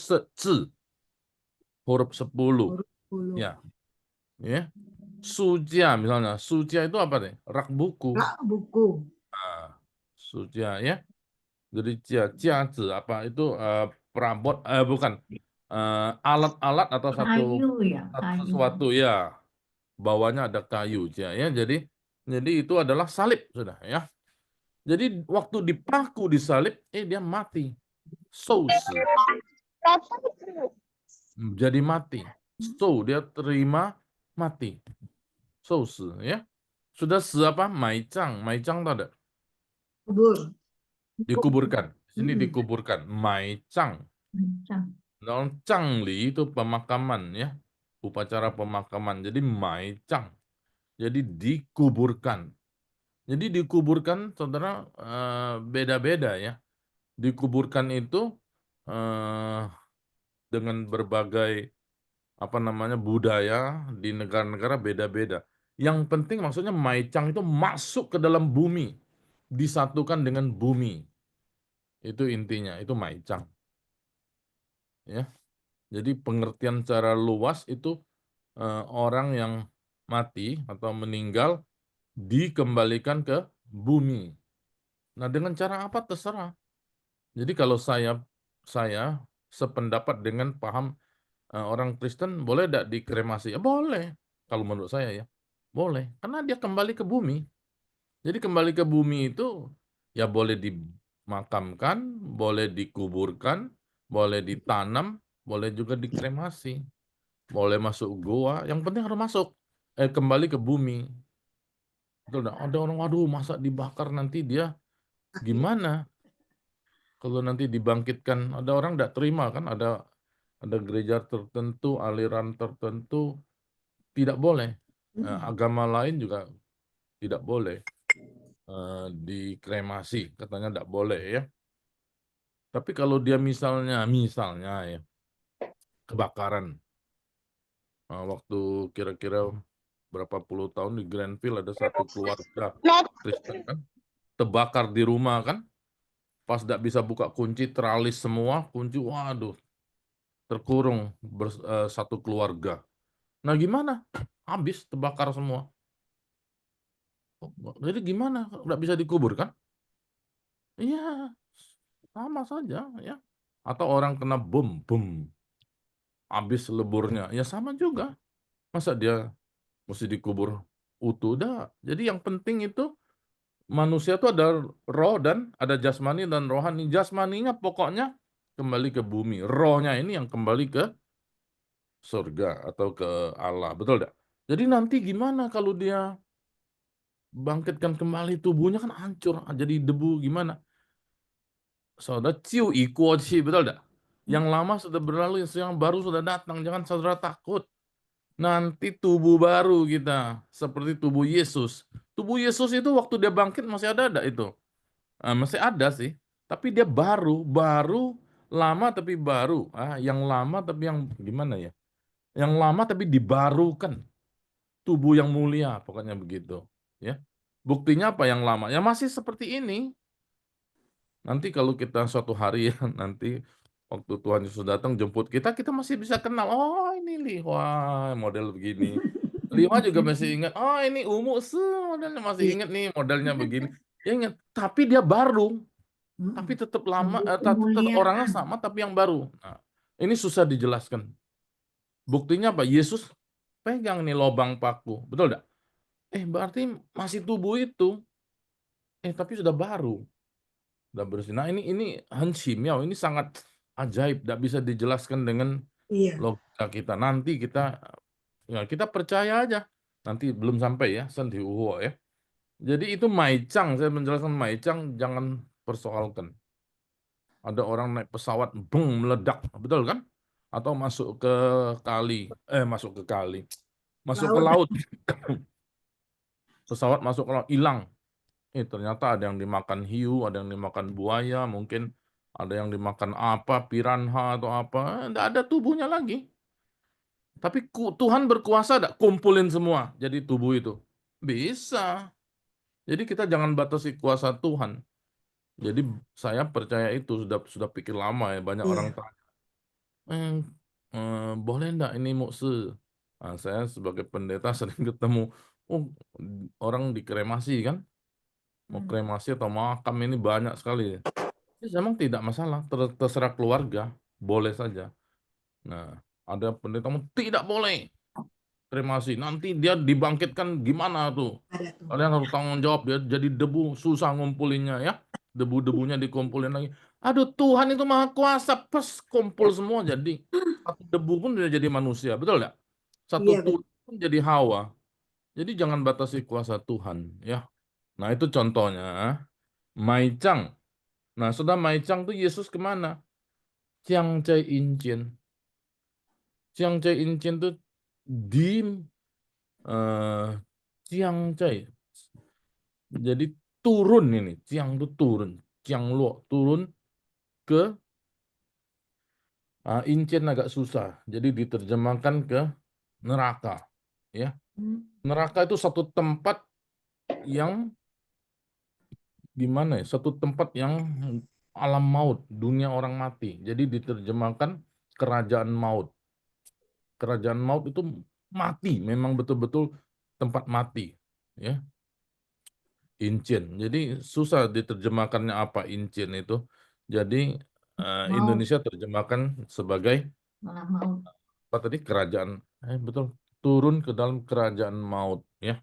huruf 10. Ya. Ya. Sujia misalnya. Sujia itu apa nih? Rak buku. Rak buku. Nah, sujia ya. Jadi jiazi apa itu perabot bukan alat-alat atau Kayu ya, kayu. sesuatu ya. Bawahnya ada kayu ya. Jadi itu adalah salib sudah ya. Jadi waktu dipaku disalib dia mati. Sousi. Jadi mati. So dia terima mati. Sousi ya. Sudah apa? Maicang tahu enggak? Kubur. Dikuburkan. Sini dikuburkan. Maicang. Dalam cangli itu pemakaman ya. Upacara pemakaman. Jadi maicang. Jadi dikuburkan. Jadi dikuburkan saudara beda-beda ya. Dikuburkan itu dengan berbagai budaya di negara-negara beda-beda. Yang penting maksudnya maicang itu masuk ke dalam bumi, disatukan dengan bumi. Itu intinya, itu maicang. Ya. Jadi pengertian secara luas itu orang yang mati atau meninggal dikembalikan ke bumi. Nah, dengan cara apa terserah. Jadi kalau saya sependapat dengan paham orang Kristen, boleh tidak dikremasi? Ya boleh, kalau menurut saya ya. Boleh, karena dia kembali ke bumi. Jadi kembali ke bumi itu ya boleh dimakamkan, boleh dikuburkan, boleh ditanam, boleh juga dikremasi. Boleh masuk goa, yang penting harus masuk. Kembali ke bumi. Betul nggak? Ada orang, waduh, masa dibakar nanti dia gimana? Kalau nanti dibangkitkan, ada orang tidak terima kan? Ada gereja tertentu, aliran tertentu tidak boleh. Agama lain juga tidak boleh dikremasi, katanya tidak boleh ya. Tapi kalau dia misalnya ya kebakaran, waktu kira-kira berapa puluh tahun di Granville ada satu keluarga Kristen kan, terbakar di rumah kan, pas tidak bisa buka kunci, teralis semua kunci, waduh, terkurung satu keluarga. Nah gimana? Habis, terbakar semua. Jadi gimana? Nggak bisa dikubur kan? Iya, sama saja ya. Atau orang kena bom, habis leburnya, ya sama juga. Masa dia mesti dikubur utuh? Dah. Jadi yang penting itu manusia itu ada roh dan ada jasmani dan rohani. Jasmaninya pokoknya kembali ke bumi. Rohnya ini yang kembali ke surga atau ke Allah. Betul tidak? Jadi nanti gimana kalau dia bangkitkan kembali, tubuhnya kan hancur, jadi debu, gimana? Saudara ciu ikuoci, betul tidak? Yang lama sudah berlalu, yang baru sudah datang. Jangan saudara takut. Nanti tubuh baru kita, seperti tubuh Yesus. Tubuh Yesus itu waktu dia bangkit masih ada itu? Masih ada sih. Tapi dia baru, lama tapi baru. Yang lama tapi yang gimana ya? Yang lama tapi dibarukan. Tubuh yang mulia, pokoknya begitu. Ya. Buktinya apa yang lama? Ya masih seperti ini. Nanti kalau kita suatu hari ya, nanti waktu Tuhan Yesus datang jemput kita, kita masih bisa kenal. Oh ini Lihwa, model begini. Lihwa juga masih ingat, oh ini Umu, modelnya masih ingat nih, modelnya begini. Ya ingat, tapi dia baru. Tapi tetap lama, tetap orangnya sama, tapi yang baru. Nah, ini susah dijelaskan. Buktinya apa? Yesus pegang nih lobang paku. Betul enggak? Berarti masih tubuh itu. Tapi sudah baru. Sudah bersih. Nah, ini hanshimiao, ini sangat ajaib, tidak bisa dijelaskan dengan logika kita. Nanti kita percaya aja. Nanti belum sampai ya, Sen Diuhuo ya. Jadi itu Maicang, saya menjelaskan Maicang, jangan persoalkan. Ada orang naik pesawat, beng, meledak, betul kan? Atau masuk ke laut. Pesawat masuk ke laut, hilang. Ternyata ada yang dimakan hiu, ada yang dimakan buaya, mungkin ada yang dimakan apa, piranha atau apa. Tidak ada tubuhnya lagi. Tapi Tuhan berkuasa tidak kumpulin semua jadi tubuh itu? Bisa. Jadi kita jangan batasi kuasa Tuhan. Jadi saya percaya itu sudah pikir lama ya, banyak orang tanya. Boleh enggak ini mukse? Nah, saya sebagai pendeta sering ketemu orang dikremasi kan, mau kremasi atau makam ini banyak sekali. Memang tidak masalah, terserah keluarga, boleh saja. Nah, ada pendeta tidak boleh kremasi, nanti dia dibangkitkan gimana tuh? Kalian harus tanggung jawab, dia jadi debu, susah ngumpulinnya ya. Debu-debunya dikumpulin lagi. Aduh, Tuhan itu maha kuasa, kumpul semua jadi. Satu debu pun dia jadi manusia, betul nggak? Satu tulang pun jadi Hawa. Jadi jangan batasi kuasa Tuhan ya. Nah, itu contohnya Maicang. Nah, sudah Maicang tuh Yesus kemana? Chiang Chai Inchin. Chiang Chai Inchin tuh di Chiang Chai. Jadi turun ini, Chiang itu turun, Chiang Luo turun ke Inchin agak susah. Jadi diterjemahkan ke neraka, ya. Neraka itu satu tempat yang gimana ya? Satu tempat yang alam maut, dunia orang mati. Jadi diterjemahkan kerajaan maut. Kerajaan maut itu mati, memang betul-betul tempat mati, ya. Incin. Jadi susah diterjemahkannya apa Incin itu. Jadi Mau. Indonesia terjemahkan sebagai Malah mau. apa tadi, kerajaan, betul, turun ke dalam kerajaan maut, ya.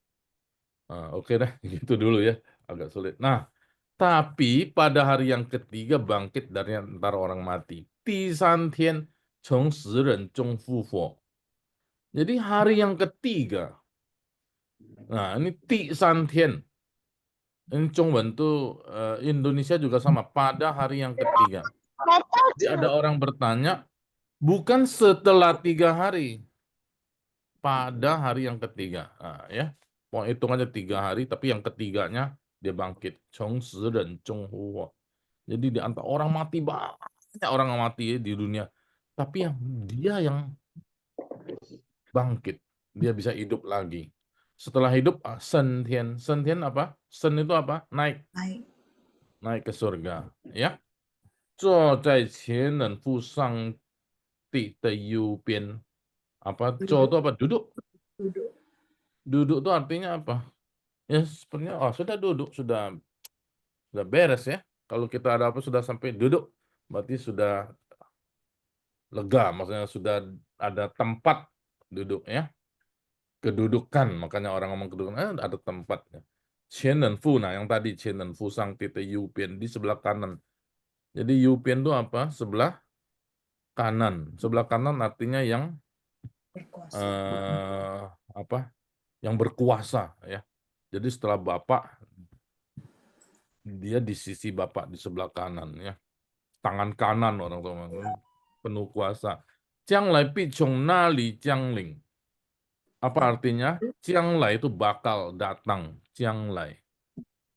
Oke dah, gitu dulu ya, agak sulit. Nah, tapi pada hari yang ketiga bangkit dari antara orang mati. 第三天从死人中复活. Jadi hari yang ketiga. Nah, ini 第三天. Ini Zhongwen tuh Indonesia juga sama, pada hari yang ketiga. Jadi ada orang bertanya, bukan setelah 3 hari, pada hari yang ketiga. Nah, ya, mau hitung aja 3 hari, tapi yang ketiganya dia bangkit. 从死人中复活. Jadi di antara orang mati, banyak orang mati di dunia, tapi dia yang bangkit, dia bisa hidup lagi. Setelah hidup, sentian. Sentian apa? Sen itu apa? Naik. Naik ke surga. Ya. 坐在前人父上帝的右边. Apa? 坐 itu apa? Duduk. Duduk. Duduk itu artinya apa? Ya sebenarnya sudah duduk, sudah beres ya. Kalau kita ada apa sudah sampai duduk, berarti sudah lega, maksudnya sudah ada tempat duduk ya. Kedudukan, makanya orang ngomong kedudukan, ada tempatnya. Qian dan Fu, nah yang tadi Qian dan Fu sang titik Yu Pian di sebelah kanan. Jadi Yu Pian itu apa? Sebelah kanan. Sebelah kanan artinya yang Berkuasa. apa? Yang berkuasa ya. Jadi setelah Bapak, dia di sisi Bapak di sebelah kanan ya. Tangan kanan orang tua, penuh kuasa. Jiang lai bi chong na li jiang ling. Apa artinya? Jiang lai itu bakal datang. Jiang lai.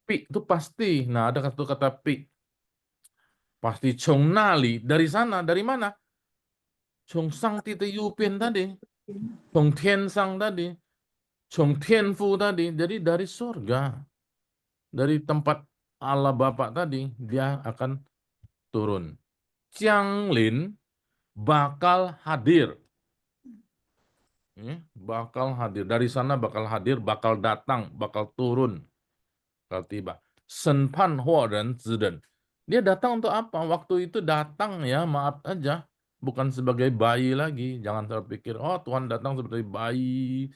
Pi itu pasti. Nah, ada kata pi. Pasti chong nali. Dari sana, dari mana? Chong sang tite yu pian tadi. Chong tian sang tadi. Chong tian fu tadi. Jadi dari surga. Dari tempat Allah Bapa tadi, dia akan turun. Jiang lin bakal hadir. Bakal hadir. Dari sana bakal hadir, bakal datang, bakal turun. Bakal tiba. Senpan huo dan ziden. Dia datang untuk apa? Waktu itu datang ya, maaf aja. Bukan sebagai bayi lagi. Jangan terpikir, oh Tuhan datang seperti bayi.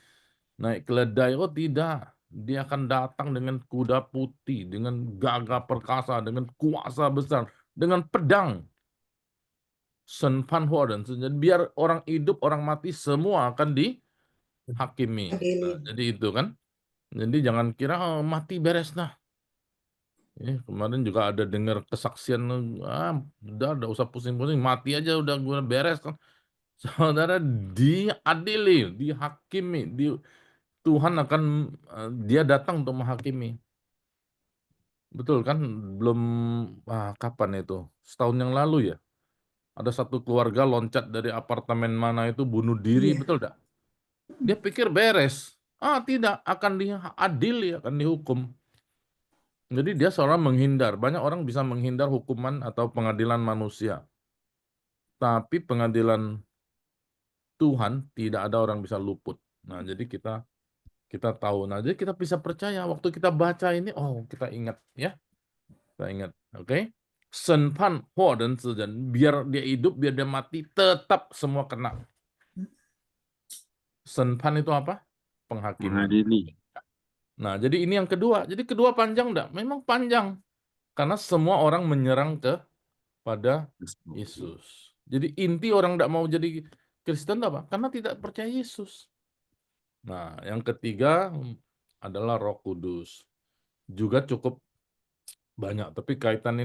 Naik keledai. Oh tidak. Dia akan datang dengan kuda putih, dengan gagah perkasa, dengan kuasa besar, dengan pedang. Senpan huo dan ziden. Biar orang hidup, orang mati, semua akan dihakimi. Nah, jadi itu kan. Jadi jangan kira mati beres nah. Kemarin juga ada dengar kesaksian, udah usah pusing-pusing, mati aja udah gue beres kan. Saudara diadili, dihakimi, Tuhan akan dia datang untuk menghakimi. Betul kan? Belum kapan itu? Setahun yang lalu ya. Ada satu keluarga loncat dari apartemen mana itu bunuh diri, betul enggak? Dia pikir beres. Tidak, akan diadili, akan dihukum. Jadi dia seorang menghindar. Banyak orang bisa menghindar hukuman atau pengadilan manusia. Tapi pengadilan Tuhan tidak ada orang bisa luput. Nah, jadi kita tahu. Nah, jadi kita bisa percaya waktu kita baca ini, kita ingat ya. Kita ingat, oke? Senpan huo dan ziden. Biar dia hidup, biar dia mati, tetap semua kena. Senpan itu apa? Penghakiman. Mengadili. Nah, jadi ini yang kedua. Jadi kedua panjang enggak? Memang panjang. Karena semua orang menyerang pada Yesus. Jadi inti orang enggak mau jadi Kristen apa? Karena tidak percaya Yesus. Nah, yang ketiga adalah Roh Kudus. Juga cukup banyak, tapi kaitan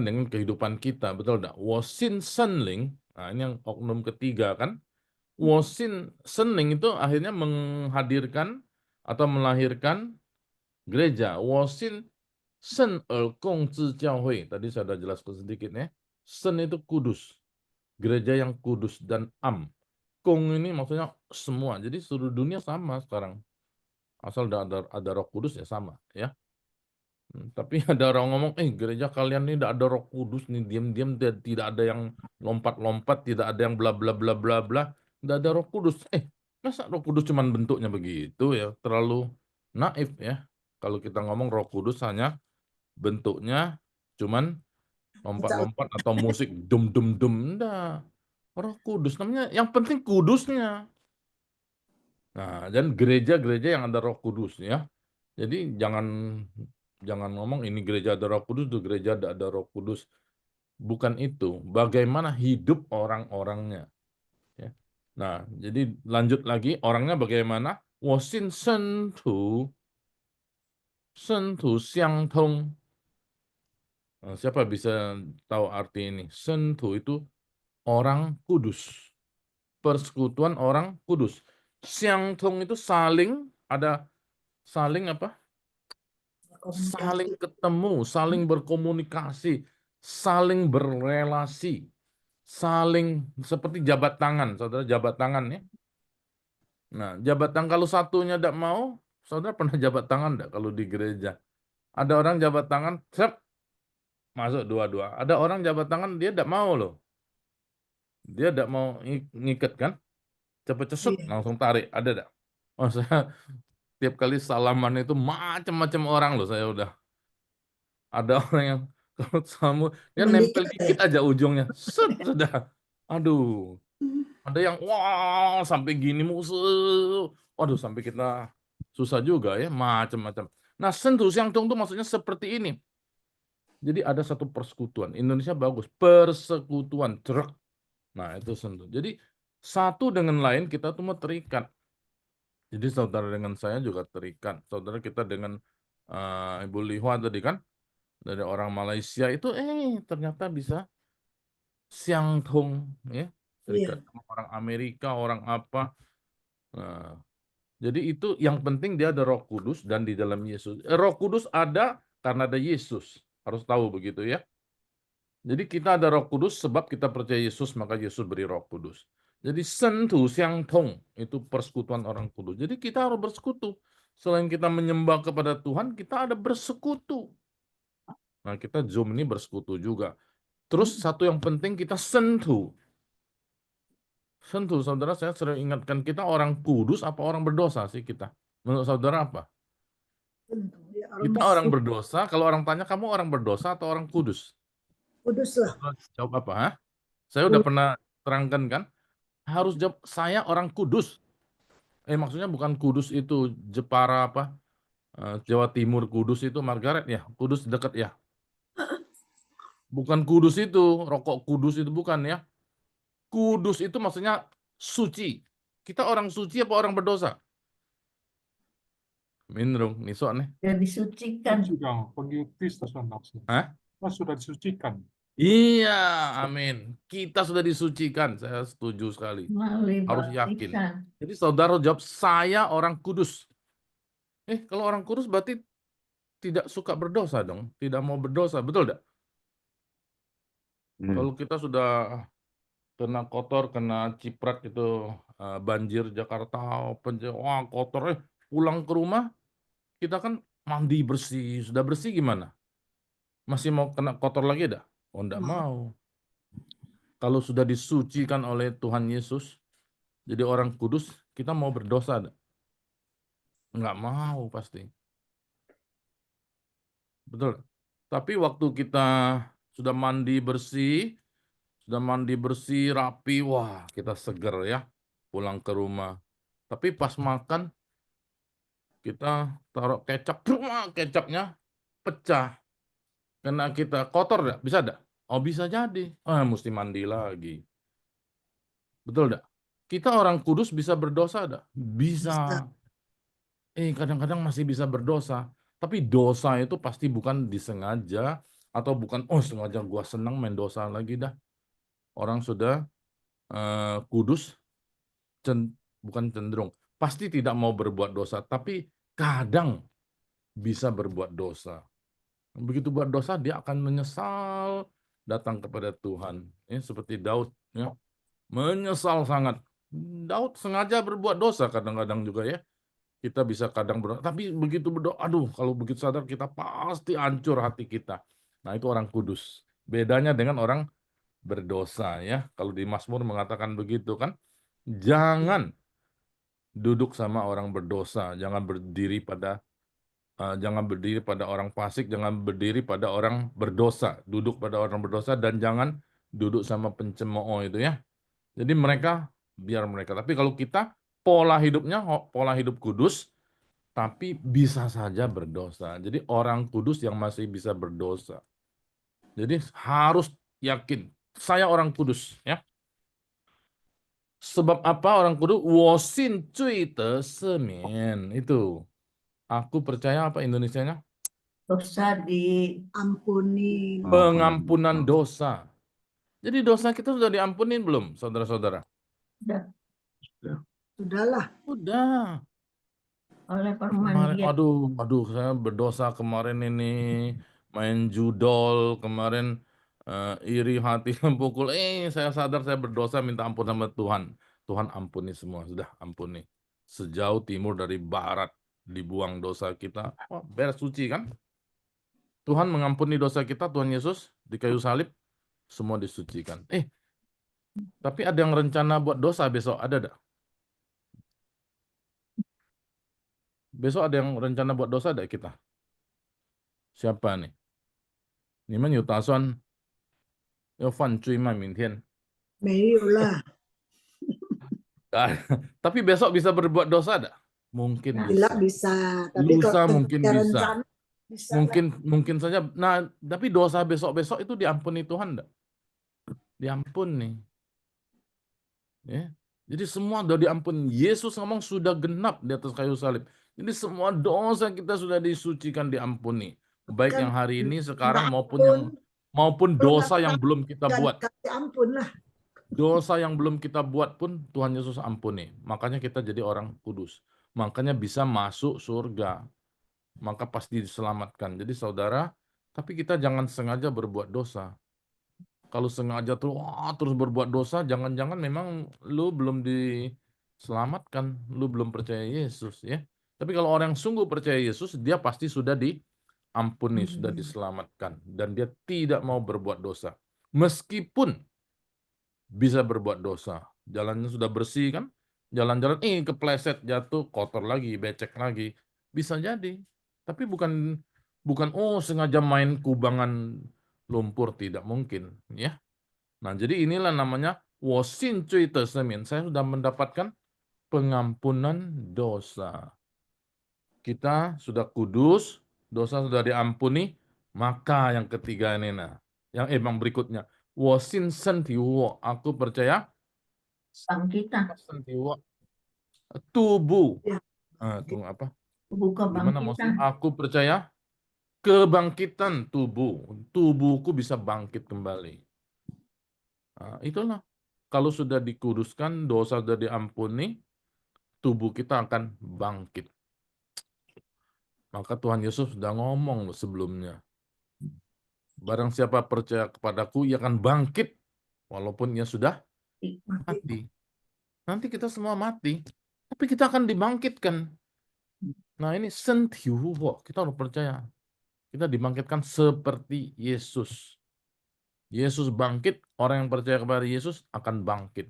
dengan kehidupan kita, betul enggak? Wosin Senling, nah ini yang oknum ketiga kan? Wosin Senling itu akhirnya menghadirkan atau melahirkan gereja. Wosin Sen Gong Zi Jiao Hui. Tadi saya sudah jelaskan sedikit ya. Sen itu kudus. Gereja yang kudus dan am. Gong ini maksudnya semua. Jadi seluruh dunia sama sekarang. Asal ada Roh Kudus ya sama ya. Tapi ada orang ngomong, gereja kalian ini tidak ada Roh Kudus nih, diam-diam tidak ada yang lompat-lompat, tidak ada yang bla bla bla bla bla. Tidak ada Roh Kudus. Masa Roh Kudus cuma bentuknya begitu ya? Terlalu naif ya. Kalau kita ngomong Roh Kudus hanya bentuknya cuman lompat-lompat atau musik dum dum dum, enggak. Roh Kudus namanya, yang penting kudusnya. Nah, dan gereja-gereja yang ada Roh Kudus ya. Jadi jangan ngomong ini gereja ada Roh Kudus, itu gereja tidak ada Roh Kudus. Bukan itu. Bagaimana hidup orang-orangnya. Ya. Nah, jadi lanjut lagi, orangnya bagaimana? 我信圣徒，圣徒相通。Siapa bisa tahu arti ini? Sentu itu orang kudus. Persekutuan orang kudus. Xiangtong itu saling, ada saling apa? Saling ketemu, saling berkomunikasi, saling berrelasi, saling seperti jabat tangan, saudara, jabat tangan ya. Nah, jabat tangan kalau satunya tidak mau, saudara pernah jabat tangan tidak kalau di gereja? Ada orang jabat tangan, masuk dua-dua. Ada orang jabat tangan dia tidak mau loh. Dia tidak mau ngikat kan? Cepet-cepet langsung tarik. Ada tidak? Oh, saya tiap kali salaman itu macam-macam orang loh saya udah. Ada orang yang kalau kamu dia nempel dikit aja ujungnya. Set, sudah. Aduh. Ada yang wah sampai gini musuh. Waduh, sampai kita susah juga ya, macam-macam. Nah, sentuh yang itu maksudnya seperti ini. Jadi ada satu persekutuan. Indonesia bagus, persekutuan, truk. Nah, itu sentuh. Jadi satu dengan lain kita tuh mau terikat. Jadi saudara dengan saya juga terikat. Saudara kita dengan Ibu Lihua tadi kan dari orang Malaysia itu ternyata bisa siangtung ya. Terikat sama orang Amerika, orang apa. Nah, jadi itu yang penting dia ada Roh Kudus dan di dalam Yesus. Roh Kudus ada karena ada Yesus. Harus tahu begitu ya. Jadi kita ada Roh Kudus sebab kita percaya Yesus, maka Yesus beri Roh Kudus. Jadi sentu siang tong itu persekutuan orang kudus. Jadi kita harus bersekutu. Selain kita menyembah kepada Tuhan, kita ada bersekutu. Nah, kita Zoom ini bersekutu juga. Terus satu yang penting kita sentuh. Sentuh, saudara, saya sering ingatkan kita orang kudus apa orang berdosa sih kita? Menurut saudara apa? Kita orang berdosa. Kalau orang tanya kamu orang berdosa atau orang kudus? Kudus lah. Jawab apa? Hah? Saya udah pernah terangkan kan? Harus jawab saya orang kudus. Maksudnya bukan kudus itu Jepara apa? Jawa Timur Kudus itu Margaret ya. Kudus dekat ya. Bukan kudus itu, rokok kudus itu bukan ya. Kudus itu maksudnya suci. Kita orang suci apa orang berdosa? Minrung, nisok nih. Sudah disucikan. Sudah pengikuti stasiun naksi. Hah? Kita sudah disucikan. Iya, amin. Kita sudah disucikan. Saya setuju sekali. Melalui Harus yakin. baptisan. Jadi saudara jawab, saya orang kudus. Kalau orang kudus berarti tidak suka berdosa dong. Tidak mau berdosa, betul tidak? Kalau kita sudah kena kotor, kena ciprat itu, banjir Jakarta, wah kotor, pulang ke rumah, kita kan mandi bersih, sudah bersih gimana? Masih mau kena kotor lagi dah? Oh, enggak mau. Kalau sudah disucikan oleh Tuhan Yesus, jadi orang kudus, kita mau berdosa dah? Enggak mau pasti. Betul. Tapi waktu kita sudah mandi bersih, rapi, wah kita seger ya, pulang ke rumah. Tapi pas makan, kita taruh kecap, kecapnya pecah. Karena kita kotor enggak? Bisa enggak? Oh bisa jadi. Mesti mandi lagi. Betul enggak? Kita orang kudus bisa berdosa enggak? Bisa. Kadang-kadang masih bisa berdosa. Tapi dosa itu pasti bukan disengaja atau bukan sengaja gua senang main dosa lagi dah. Orang sudah kudus bukan cenderung pasti tidak mau berbuat dosa, tapi kadang bisa berbuat dosa. Begitu buat dosa dia akan menyesal datang kepada Tuhan. Seperti Daud ya. Menyesal sangat. Daud sengaja berbuat dosa kadang-kadang juga ya. Kita bisa kadang berdoa, tapi begitu berdoa, aduh, kalau begitu sadar kita pasti hancur hati kita. Nah, itu orang kudus. Bedanya dengan orang berdosa ya. Kalau di Mazmur mengatakan begitu kan, jangan duduk sama orang berdosa, jangan berdiri pada Jangan berdiri pada orang fasik, jangan berdiri pada orang berdosa, duduk pada orang berdosa, dan jangan duduk sama pencemooh itu ya. Jadi mereka, biar mereka. Tapi kalau kita, pola hidupnya, pola hidup kudus, tapi bisa saja berdosa. Jadi orang kudus yang masih bisa berdosa. Jadi harus yakin, saya orang kudus ya. Sebab apa orang kudus? 我信罪得赦免. Itu. Aku percaya apa Indonesianya? Dosa Ampuni. Pengampunan dosa. Jadi dosa kita sudah diampunin belum, saudara-saudara? Sudahlah. Udah. oleh Kemarin, permandian. aduh, saya berdosa kemarin ini, main judol, kemarin iri hati pukul. Saya sadar saya berdosa, minta ampun sama Tuhan. Tuhan ampuni semua, sudah ampuni. Sejauh timur dari barat dibuang dosa kita. Oh, beres suci kan? Tuhan mengampuni dosa kita, Tuhan Yesus di kayu salib, semua disucikan. Tapi ada yang rencana buat dosa besok, ada enggak? Besok ada yang rencana buat dosa enggak kita? Siapa nih? 你们有打算要犯罪吗？明天？没有啦。Tapi besok bisa berbuat dosa enggak? Mungkin Bila bisa. bisa. Tapi Lusa kalau mungkin ada bisa. rencana, bisa lah. Mungkin saja. Nah, tapi dosa besok-besok itu diampuni Tuhan enggak? Diampuni. Ya. Jadi semua sudah diampuni. Yesus ngomong sudah genap di atas kayu salib. Jadi semua dosa kita sudah disucikan, diampuni. Baik Kan yang hari ini, sekarang, ampun. maupun Kalau dosa nggak yang tahu, belum kita jangan buat. kasih ampun lah. Dosa yang belum kita buat pun Tuhan Yesus ampuni. Makanya kita jadi orang kudus. Makanya bisa masuk surga. Maka pasti diselamatkan. Jadi saudara, tapi kita jangan sengaja berbuat dosa. Kalau sengaja terus berbuat dosa, jangan-jangan memang lu belum diselamatkan, lu belum percaya Yesus ya. Tapi kalau orang yang sungguh percaya Yesus, dia pasti sudah diampuni, sudah diselamatkan, dan dia tidak mau berbuat dosa. Meskipun bisa berbuat dosa, jalannya sudah bersih kan? Jalan-jalan kepleset, jatuh, kotor lagi, becek lagi. Bisa jadi. Tapi bukan sengaja main kubangan lumpur, tidak mungkin ya. Nah, jadi inilah namanya 我信罪得赦免. Saya sudah mendapatkan pengampunan dosa. Kita sudah kudus, dosa sudah diampuni, maka yang ketiga ini yang berikutnya 我信身体我, aku percaya Sang kita. tubuh. Ya. Tunggu apa? Tubuh Gimana maksudnya? kebangkitan. Aku percaya kebangkitan tubuh. Tubuhku bisa bangkit kembali. Nah, itulah. Kalau sudah dikuduskan, dosa sudah diampuni, tubuh kita akan bangkit. Maka Tuhan Yesus sudah ngomong sebelumnya. Barang siapa percaya kepadaku, ia akan bangkit. Walaupun ia sudah mati. Nanti kita semua mati. Tapi kita akan dibangkitkan. Nah ini sentihuwo. Kita harus percaya. Kita dibangkitkan seperti Yesus. Yesus bangkit, orang yang percaya kepada Yesus akan bangkit.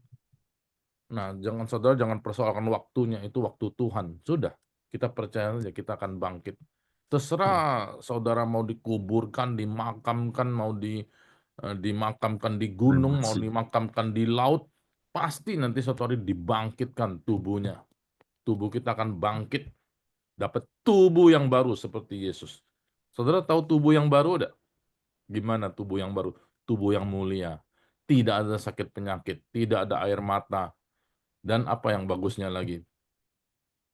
Nah, saudara jangan persoalkan waktunya, itu waktu Tuhan. Sudah, kita percaya saja kita akan bangkit. Terserah saudara mau dikuburkan, dimakamkan, mau dimakamkan di gunung, mau dimakamkan di laut, pasti nanti suatu hari dibangkitkan tubuhnya. Tubuh kita akan bangkit, dapat tubuh yang baru seperti Yesus. Saudara tahu tubuh yang baru enggak? Gimana tubuh yang baru? Tubuh yang mulia. Tidak ada sakit penyakit, tidak ada air mata. Dan apa yang bagusnya lagi?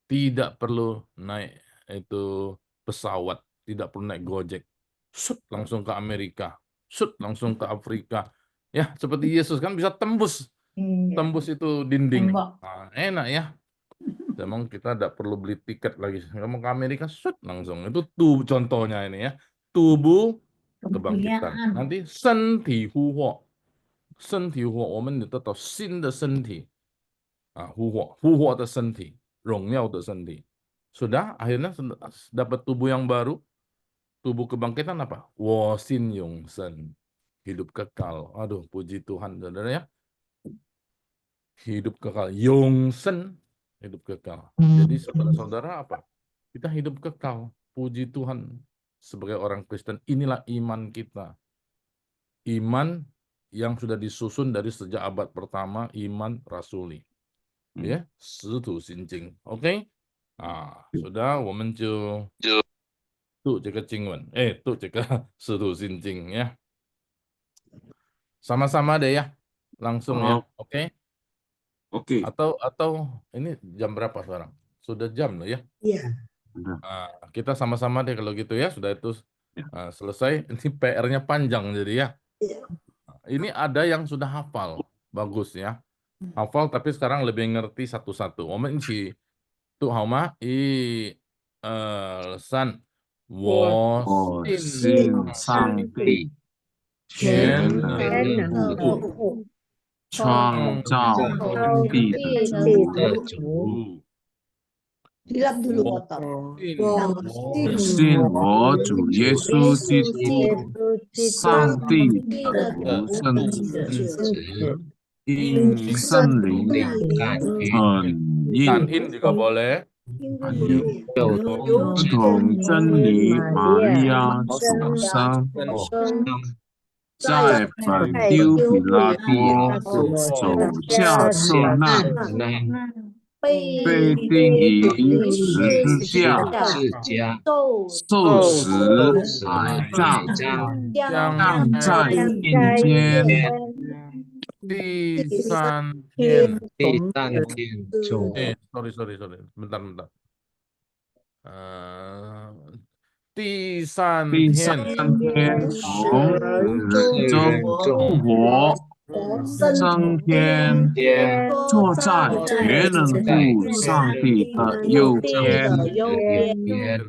Tidak perlu naik pesawat, tidak perlu naik Gojek. Langsung ke Amerika, langsung ke Afrika. Ya, seperti Yesus kan bisa tembus itu dinding. Tembok. Nah, enak ya. Memang kita tidak perlu beli tiket lagi. Kamu ke Amerika, langsung. Itu contohnya ini ya. Tubuh kebangkitan. Nanti 身体复活，身体复活，我们得到新的身体复活的身体，荣耀的身体。Sudah, akhirnya dapat tubuh yang baru. Tubuh kebangkitan apa? 我信永生, hidup kekal. Aduh, puji Tuhan, saudara ya. Hidup kekal, 永生, hidup kekal. Jadi saudara-saudara apa? Kita hidup kekal. puji Tuhan sebagai orang Kristen, inilah iman kita. Iman yang sudah disusun dari sejak abad pertama, iman rasuli. Ya, 使徒行经 ，OK？ sudah，我们就读这个经文，读这个使徒行经 ya. Sama-sama deh ya, langsung ya, oke? Oke. Atau ini jam berapa sekarang? Sudah jam loh ya. Iya. Kita sama-sama deh kalau gitu ya, sudah itu selesai. Ini PR-nya panjang jadi ya. Iya. Ini ada yang sudah hafal, bagus ya. Hafal tapi sekarang lebih ngerti satu-satu. 我们一起读好吗？1、2、3。我我信信上帝，全能的父，创造天地的主。 Hilap dulu kotor. 我信我主耶稣基督，上帝的独生子，因圣灵Dan 很 in juga boleh. 同真理玛利亚所生，在本丢比拉多手下受难，被钉于十字架，受死埋葬，葬在阴间。第三天， sorry, bentar. 第三天从死中复活，升天，坐在全能父上帝的右边，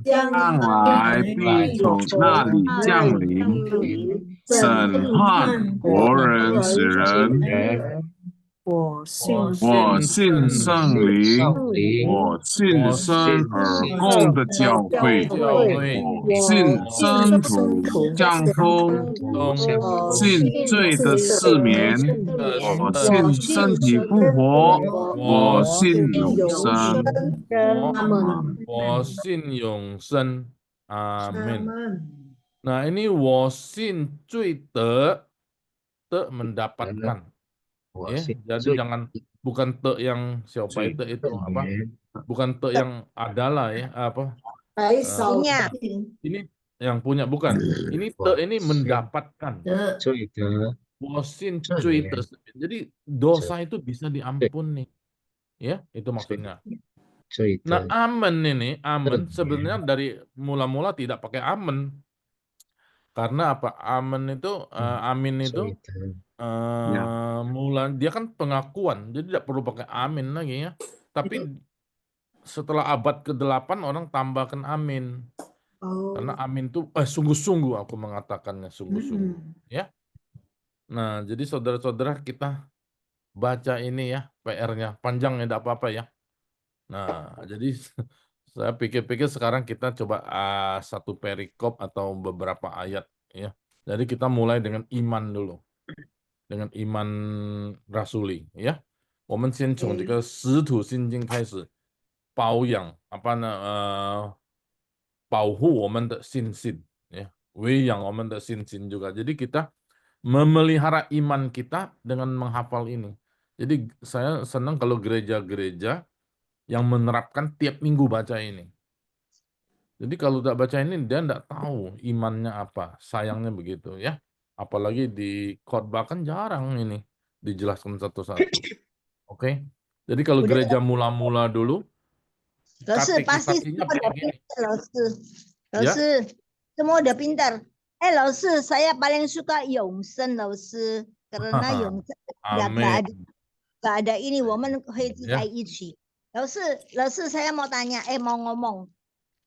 将来必从那里降临，审判活人死人。我信圣灵，我信生而共的教会，我信真土降风，信罪的赦免，我信身体复活，我信永生。我信永生，阿门。Nah ini 我信罪的 mendapatkan. Ya, jadi jangan bukan te yang siapa itu apa? Bukan te yang adalah ya apa? Ini yang punya bukan. Ini te ini mendapatkan. Wosin cuy. Jadi dosa itu bisa diampuni. Ya, itu maksudnya. Nah, amen ini, amen sebenarnya dari mula-mula tidak pakai amen. Karena apa? Amen itu amin itu dia kan pengakuan, jadi tidak perlu pakai amin lagi ya. Tapi setelah abad ke-8 orang tambahkan amin. Karena amin itu sungguh-sungguh aku mengatakannya sungguh-sungguh ya. Nah, jadi saudara-saudara kita baca ini ya, PR-nya panjang ya, tidak apa-apa ya. Nah, jadi saya pikir-pikir sekarang kita coba satu perikop atau beberapa ayat ya. Jadi kita mulai dengan iman dulu. Dengan iman rasuli ya. 我们先从这个使徒信经开始保养保护我们的信心ya. 喂养我们的信心 juga. Jadi kita memelihara iman kita dengan menghafal ini. Jadi saya senang kalau gereja-gereja yang menerapkan tiap minggu baca ini. Jadi kalau tidak baca ini dia tidak tahu imannya apa. Sayangnya begitu ya. Apalagi di khotbah kan jarang ini dijelaskan satu-satu. Oke. Jadi kalau gereja mula-mula dulu, katekisasinya begini. Lalu, semua udah pintar. Lalu, saya paling suka Yongsen, lalu karena Yongsen nggak ada ini, woman hai ichi. Lalu, saya mau tanya, mau ngomong,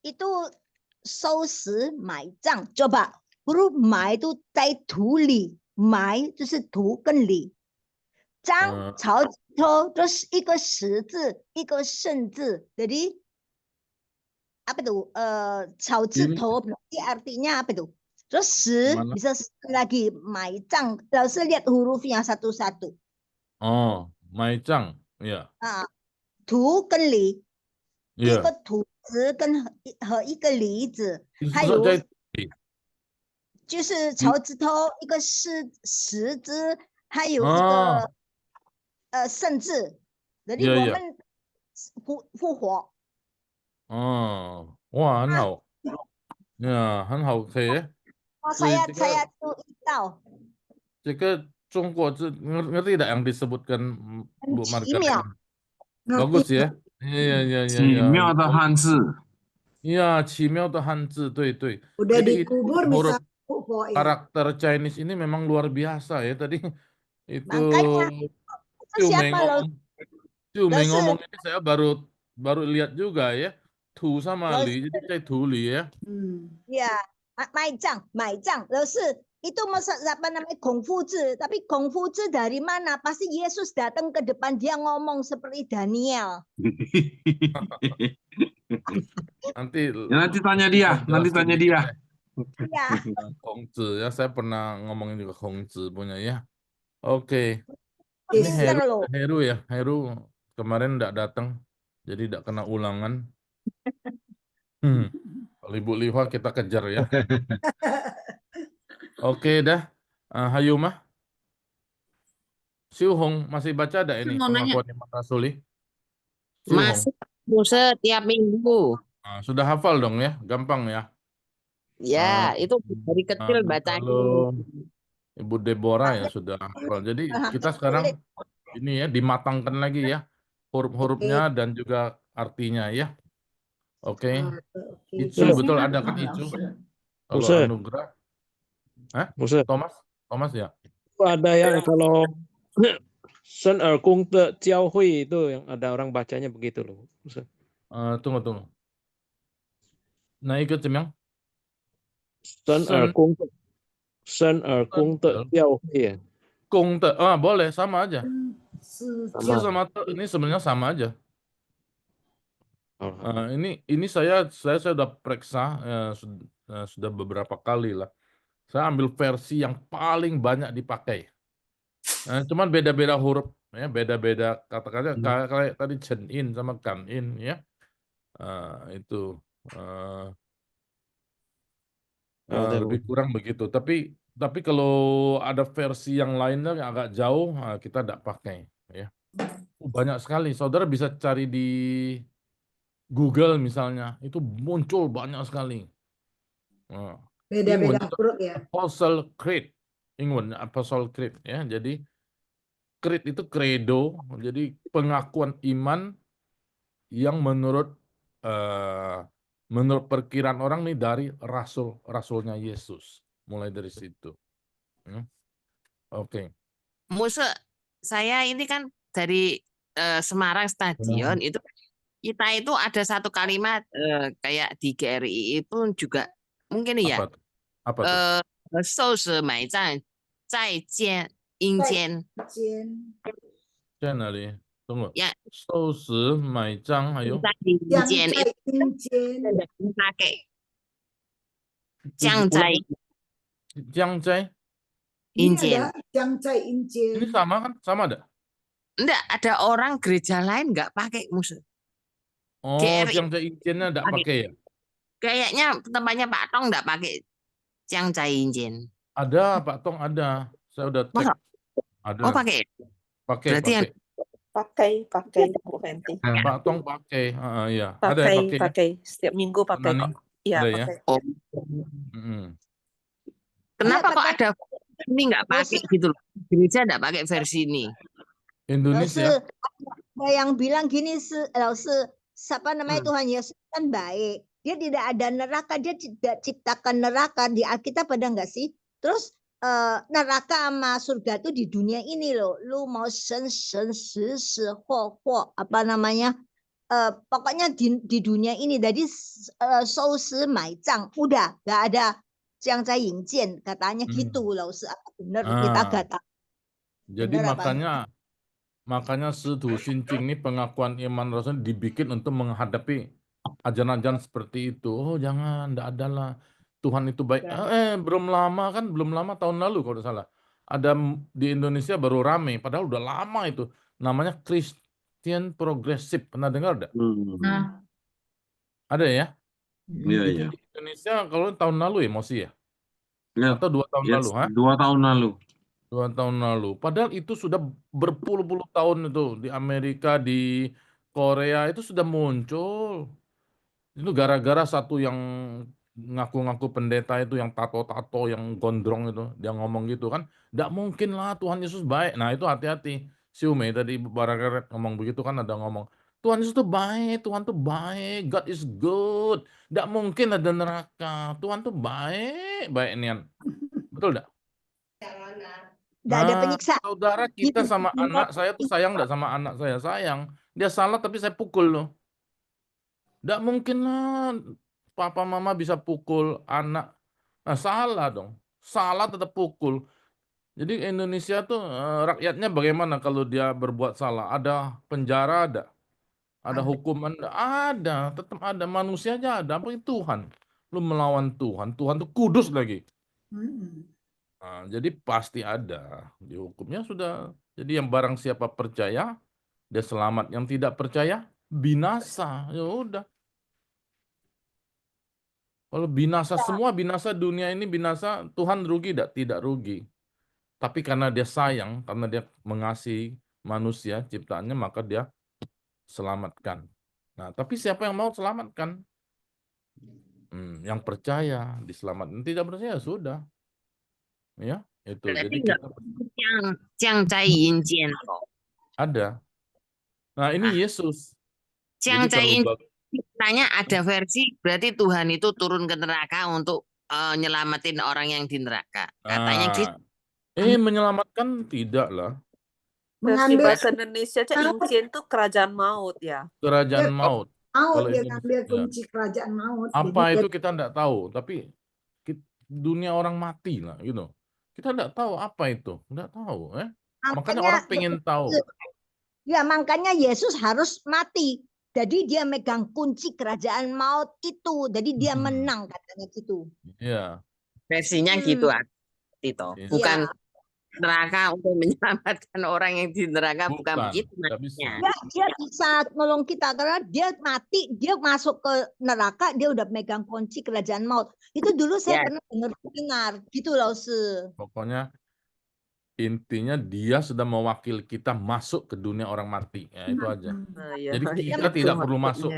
itu 收拾埋葬 coba. 不是埋都在土里，埋就是土跟里，葬草头都是一个十字，一个圣字。Jadi apa tuh? 草字头 artinya apa tuh? Terus 十 bisa lagi 埋葬，老师 lihat hurufnya satu-satu. Oh, 埋葬 ya. 土跟里，一个土子跟和一个梨子，还 Susah 有 jahit. 就是草字头一个十字，还有一 Ah, 个圣字，jadi iya 我 iya. 们复活。 Oh, wah, 很好. Ya, 很好，OK. 所以 saya 这 saya 个 注意到 这个中国字ngerti tidak yang disebutkan 很 Bu 奇 Margaret 妙。 ini? Bagus ya. Iya iya iya 奇 iya. 妙的汉字， Iya, 奇妙的汉字, 对对. Udah Jadi itu dikubur huruf bisa fuhua ya. karakter Chinese ini memang luar biasa ya. Tadi itu Makanya itu Ciumei siapa loh? ngomong ini saya baru lihat juga ya. Tu sama Li, jadi saya Tuli ya. Ya, 买账，老师itu masa apa namanya kungfu字, tapi kungfu字dari mana? Pasti Yesus datang ke depan dia ngomong seperti Daniel. Nanti nanti tanya dia, nanti tanya dia. Ya. Kongzi ya, saya pernah ngomongin juga Kongzi punya ya. Oke. Ini Pinter loh. Heru ya, Heru kemarin enggak datang, jadi enggak kena ulangan. Kalau Ibu Liva kita kejar ya. Oke dah. Hayumah. Siu Hong masih baca ada ini Mau nanya. pengakuan Iman Rasuli? Siu Hong. Masih Musa tiap minggu. Sudah hafal dong ya, gampang ya. Ya, itu dari kecil bacanya. Kalau Ibu Deborah ya sudah hafal. Jadi kita sekarang ini ya dimatangkan lagi ya huruf-hurufnya dan juga artinya ya. Oke. Icu betul ada kan Icu? Kalau Musa. Anugerah. Hah? Musa. Thomas ya. Ada yang kalau Sen Er Kung Te Jiao Hui itu yang ada orang bacanya begitu loh. Musa. Tunggu. Nah, ikut Cemyang. Sen Er Kung Te Jiao Hui ya. Kung Te, boleh sama aja. Sama. Sama Te ini sebenarnya sama aja. Ini saya sudah periksa sudah beberapa kali lah. Saya ambil versi yang paling banyak dipakai. Cuman beda-beda huruf ya, beda-beda kata-kata kayak tadi Chen In sama Kan In ya. Itu lebih kurang begitu. Tapi kalau ada versi yang lainnya yang agak jauh kita tidak pakai ya. Banyak sekali. Saudara bisa cari di Google misalnya, itu muncul banyak sekali. Beda-beda huruf ya. Apostle Creed, Ingun Apostle Creed ya. Jadi creed itu credo, jadi pengakuan iman yang menurut perkiraan orang nih dari rasulnya Yesus. Mulai dari situ. Oke. Musa, saya ini kan dari Semarang Stadion itu kita itu ada satu kalimat kayak di GRI itu juga mungkin ya. Apa tuh? 寿司买账再见阴间。在哪里？Tunggu. Ya. 寿司买账还有 阴间dipakai. 将在阴间。 Ini sama kan? Sama ada? Enggak, ada orang gereja lain enggak pakai Musa. Oh, yang Injennya enggak pakai ya? Kayaknya tempatnya Pak Tong enggak pakai Jiang Zai Injen. Ada, Pak Tong ada. Saya udah cek. Ada. Oh, pakai. Berarti pakai. Pakai Bu Fenty. Pak Tong pakai. Iya. Pakai. Setiap minggu pakai kok. Iya, pakai. Oh. Kenapa kok ada ini enggak pakai gitu loh? Gereja enggak pakai versi ini. Indonesia. Ada yang bilang gini, siapa namanya Tuhan Yesus kan baik. Dia tidak ada neraka, dia tidak ciptakan neraka. Di Alkitab ada enggak sih? Terus neraka sama surga itu di dunia ini loh. Lu mau apa namanya? Pokoknya di dunia ini. Jadi udah enggak ada Jiang Zai Yingjian, katanya gitu loh. Benar kita enggak tahu. Jadi makanya Situ Xinjing ini pengakuan iman Rasul dibikin untuk menghadapi ajaran-ajaran seperti itu. Oh jangan, enggak ada lah. Tuhan itu baik. Belum lama tahun lalu kalau tidak salah. Ada di Indonesia baru rame, padahal udah lama itu. Namanya Christian Progressive. Pernah dengar enggak? Ada ya? Iya, Itu iya. di Indonesia kalau tahun lalu ya, Mosi ya? Ya, Atau 2 tahun yes, lalu, ha? 2 tahun lalu. 2 tahun lalu. Padahal itu sudah berpuluh-puluh tahun itu di Amerika, di Korea itu sudah muncul. Itu gara-gara satu yang ngaku-ngaku pendeta itu yang tato-tato, yang gondrong itu, dia ngomong gitu kan, nggak mungkin lah Tuhan Yesus baik. Nah itu hati-hati. Si Ume tadi barangkali ngomong begitu kan, ada ngomong, Tuhan Yesus tuh baik, Tuhan tuh baik, God is good. Nggak mungkin ada neraka. Tuhan tuh baik, baik nian. Betul nggak? Nggak ada Nah, penyiksaan. saudara kita sama anak saya tuh sayang nggak sama anak saya? Sayang. Dia salah tapi saya pukul loh. Nggak mungkin lah papa mama bisa pukul anak. Nah, salah dong. Salah tetap pukul. Jadi Indonesia tuh rakyatnya bagaimana kalau dia berbuat salah? Ada penjara ada. Ada hukuman ada. Tetap ada. Manusianya ada. Apa itu Tuhan? Lu melawan Tuhan. Tuhan tuh kudus lagi. Nah, jadi pasti ada. Dihukumnya sudah. Jadi yang barang siapa percaya, dia selamat. Yang tidak percaya, binasa. Ya udah. Kalau binasa semua, binasa dunia ini binasa, Tuhan rugi tidak? Tidak rugi. Tapi karena dia sayang, karena dia mengasihi manusia, ciptaannya, maka dia selamatkan. Nah, tapi siapa yang mau selamatkan? Yang percaya diselamatkan. Tidak percaya sudah. Ya, itu. Berarti Jadi nggak kita ada. Nah, ini Yesus. Jadi kalau Tanya ada versi berarti Tuhan itu turun ke neraka untuk nyelamatin orang yang di neraka. Katanya gitu. menyelamatkan tidak lah. Versi Mengambil bahasa Indonesia aja Injil itu kerajaan maut ya. Kerajaan maut. maut, Kalau dia itu ngambil ya. kunci kerajaan maut. Apa Jadi itu kita enggak tahu, tapi dunia orang mati lah gitu. Kita enggak tahu apa itu, enggak tahu, Makanya orang pengen tahu. Ya, makanya Yesus harus mati. Jadi dia megang kunci kerajaan maut itu. Jadi dia menang katanya gitu. Iya. Versinya gitu Tito. Bukan neraka untuk menyelamatkan orang yang di neraka, bukan begitu maksudnya. Ya, dia bisa nolong kita karena dia mati, dia masuk ke neraka, dia udah megang kunci kerajaan maut. Itu dulu saya pernah dengar gitu loh, Pokoknya intinya dia sudah mewakili kita masuk ke dunia orang mati. Ya, itu aja. Jadi kita tidak perlu masuk.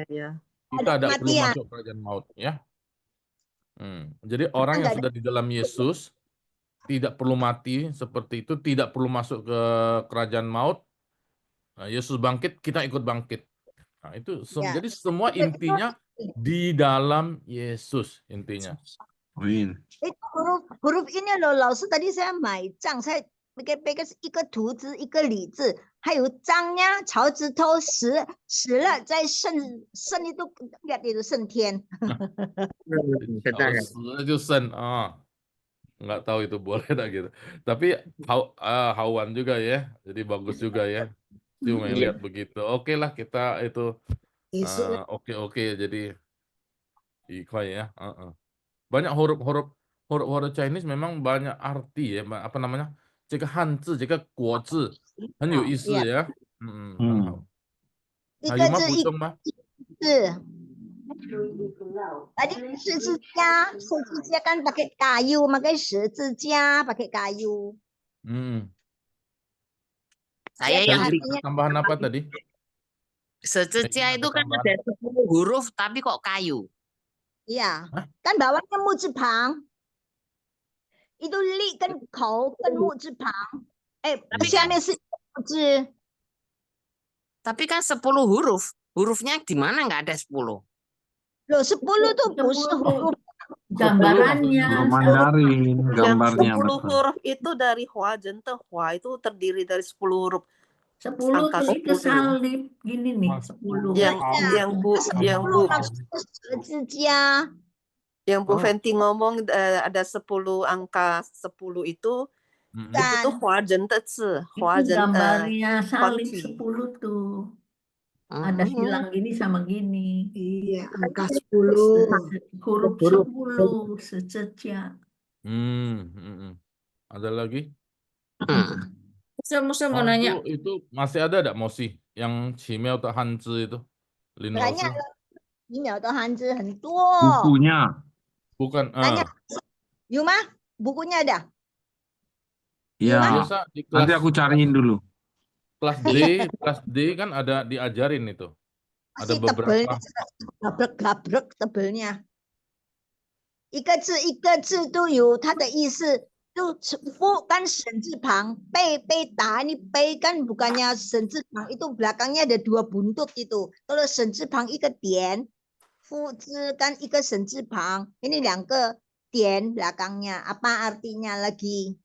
Kita tidak perlu masuk kerajaan maut, ya. Jadi orang yang sudah di dalam Yesus tidak perlu mati seperti itu, tidak perlu masuk ke kerajaan maut. Nah, Yesus bangkit, kita ikut bangkit. Nah, itu jadi semua intinya di dalam Yesus intinya. Itu huruf ini loh, 老师 tadi saya 买账 saya pakai 一个土字一个李字，还有章呀，草字头死了在圣itu lihat itu 升天。 Kalau死了就升nggak tahu itu boleh tak gitu. Tapi hawan juga ya, jadi bagus juga ya. Cuma lihat begitu. Oke lah kita itu oke jadi ikhwan ya. Banyak huruf-huruf Chinese memang banyak arti ya. Apa namanya? 这个汉字，这个国字很有意思ya. 很好。还有吗？补充吗？ Tadi 十字架 kan pakai kayu, pakai 十字架 pakai kayu. Saya yang tambahan apa tadi? 十字架 itu kan ada 10 huruf tapi kok kayu. Iya, kan bawahnya 木字旁. Itu li kan kou kan 木字旁. Tapi 下面是字. Tapi kan 10 huruf. Hurufnya di mana nggak ada 10? Loh, 10 tuh 不是 huruf. Gambarannya. Mandarin, gambarnya. 10 huruf itu dari Hua Jente. Hua itu terdiri dari 10 huruf. 10 terus itu salib gini nih, 10. Yang Bu Fenty ngomong ada 10 angka 10 itu tuh Hua Jente Zi. Gambarnya salib 10 tuh. Ada silang gini sama gini. Iya, angka 10. Huruf 10, sececya. Ada lagi? Saya mau nanya. Itu masih ada enggak Mosi yang Qimiao de Hanzi itu? Banyak. 几秒的汉字很多。 Bukunya. Bukan. Tanya,有吗？ bukunya ada? Ya, Biasa di nanti kelas aku cariin dulu. kelas D kan ada diajarin itu. Ada Masih tebelnya, beberapa. gabrek-gabrek tebelnya. 一个字一个字都有它的意思，就不kan 省字旁，被打ini 被 kan bukannya 省字旁， itu belakangnya ada 2 buntut itu. Kalau 省字旁一个点，夫字 kan 一个省字旁， ini 2个点 belakangnya. Apa artinya lagi?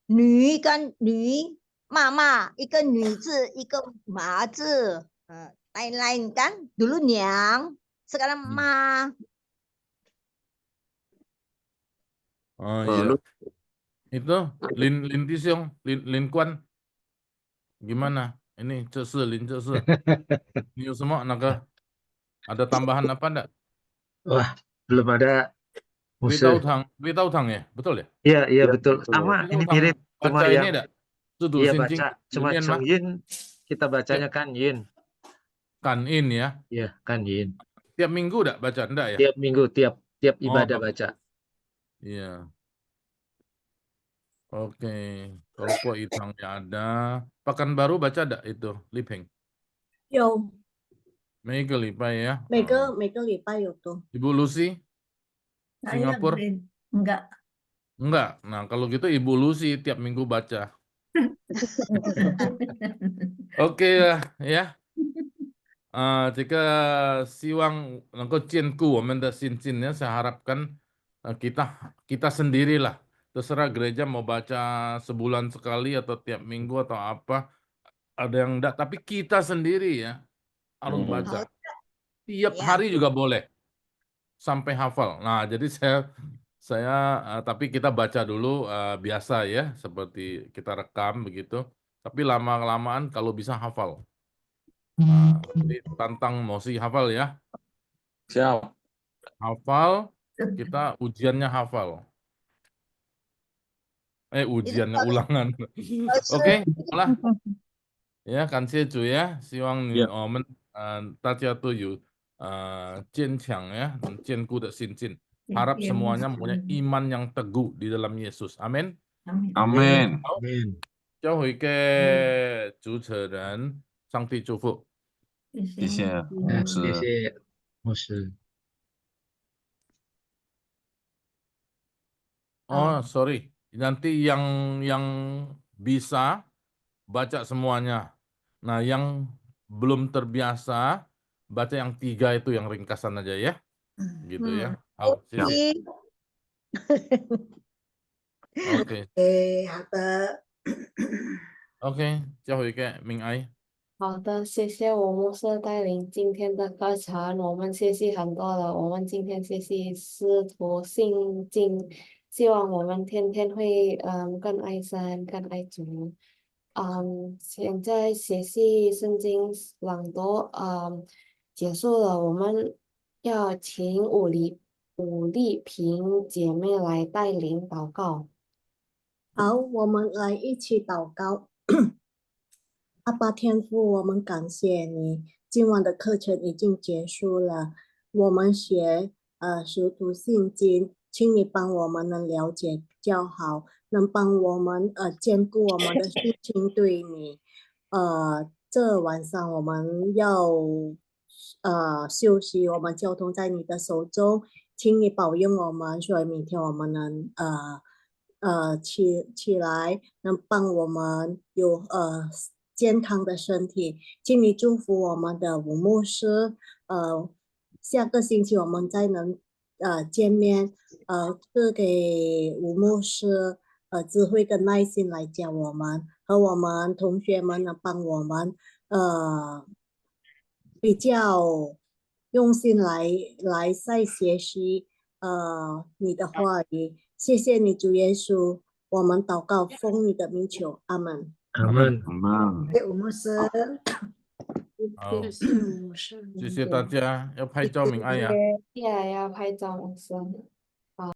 女 kan 女，妈妈一个女字一个马字，lain-lain kan. Dulu Nyang, sekarang Ma. Oh iya. Itu Lin Tisiong, Lin Kuan. Gimana? Ini Lin Cese. New semua naga. Ada tambahan apa enggak? Wah, belum ada. Wei Tao Tang ya? Betul ya? Iya, Ya, betul. betul. Sama, Wei ini Tao Tang mirip. Cuma baca yang ini enggak? Sudu iya Xin Jing baca. Cuma Yunian Chong mah. Yin kita bacanya kan Yin. Kan In ya? Iya, kan Yin. Tiap minggu enggak baca? Enggak ya? Tiap minggu, tiap ibadah Oh, baca. iya. Oke. Kalau Kuo Itangnya ada. Pekanbaru baca enggak itu? Lipeng. 有， Mega Lipai ya. 每个礼拜有的。 Ibu Lucy, Saya Singapura. enggak. Enggak. Nah, kalau gitu Ibu Lucy tiap minggu baca. Oke ya. Jika Siwang nangko Cienku, Wamenda Sin-Sin ya, saya harapkan kita sendirilah. Terserah gereja mau baca sebulan sekali atau tiap minggu atau apa. Ada yang enggak, tapi kita sendiri ya harus baca. Tiap hari juga boleh. Sampai hafal. Nah, jadi saya tapi kita baca dulu biasa ya, seperti kita rekam begitu. Tapi lama-lamaan kalau bisa hafal. Nah, jadi tantang Mosi hafal ya. Siap. Hafal, kita ujiannya hafal. Ujiannya ulangan. Oke, lah. Ya, kan cu ya. Siwang ni omen daja tu yu jiancang ya, jianku de Sin-Sin. Harap semuanya mempunyai iman yang teguh di dalam Yesus. Amin. Amin. 交回给主持人，上帝祝福。谢谢牧师。谢谢牧师。 Oh, sorry. Nanti yang bisa baca semuanya. Nah, yang belum terbiasa baca yang 3 itu yang ringkasan aja ya. Gitu ya. Siap. Oke. 好的。 OK，交回给明爱。好的，谢谢我牧师带领今天的课程，我们学习很多了。我们今天学习师徒信经，希望我们天天会更爱神，更爱主。现在学习圣经朗读结束了，我们要请武丽萍姐妹来带领祷告。 好，我们来一起祷告。阿爸天父，我们感谢你，今晚的课程已经结束了。我们学师徒信经，请你帮我们能了解较好，能帮我们兼顾我们的心情对你。这晚上我们要休息，我们交通在你的手中，请你保佑我们，所以明天我们能起来，能帮我们有健康的身体，请你祝福我们的吴牧师。下个星期我们再能见面，赐给吴牧师智慧跟耐心来教我们，和我们同学们能帮我们比较用心来再学习你的话语。 谢谢你，主耶稣，我们祷告，奉你的名求，阿门。阿门。谢谢吴牧师。好，谢谢大家，要拍照明爱呀。要拍照，牧师。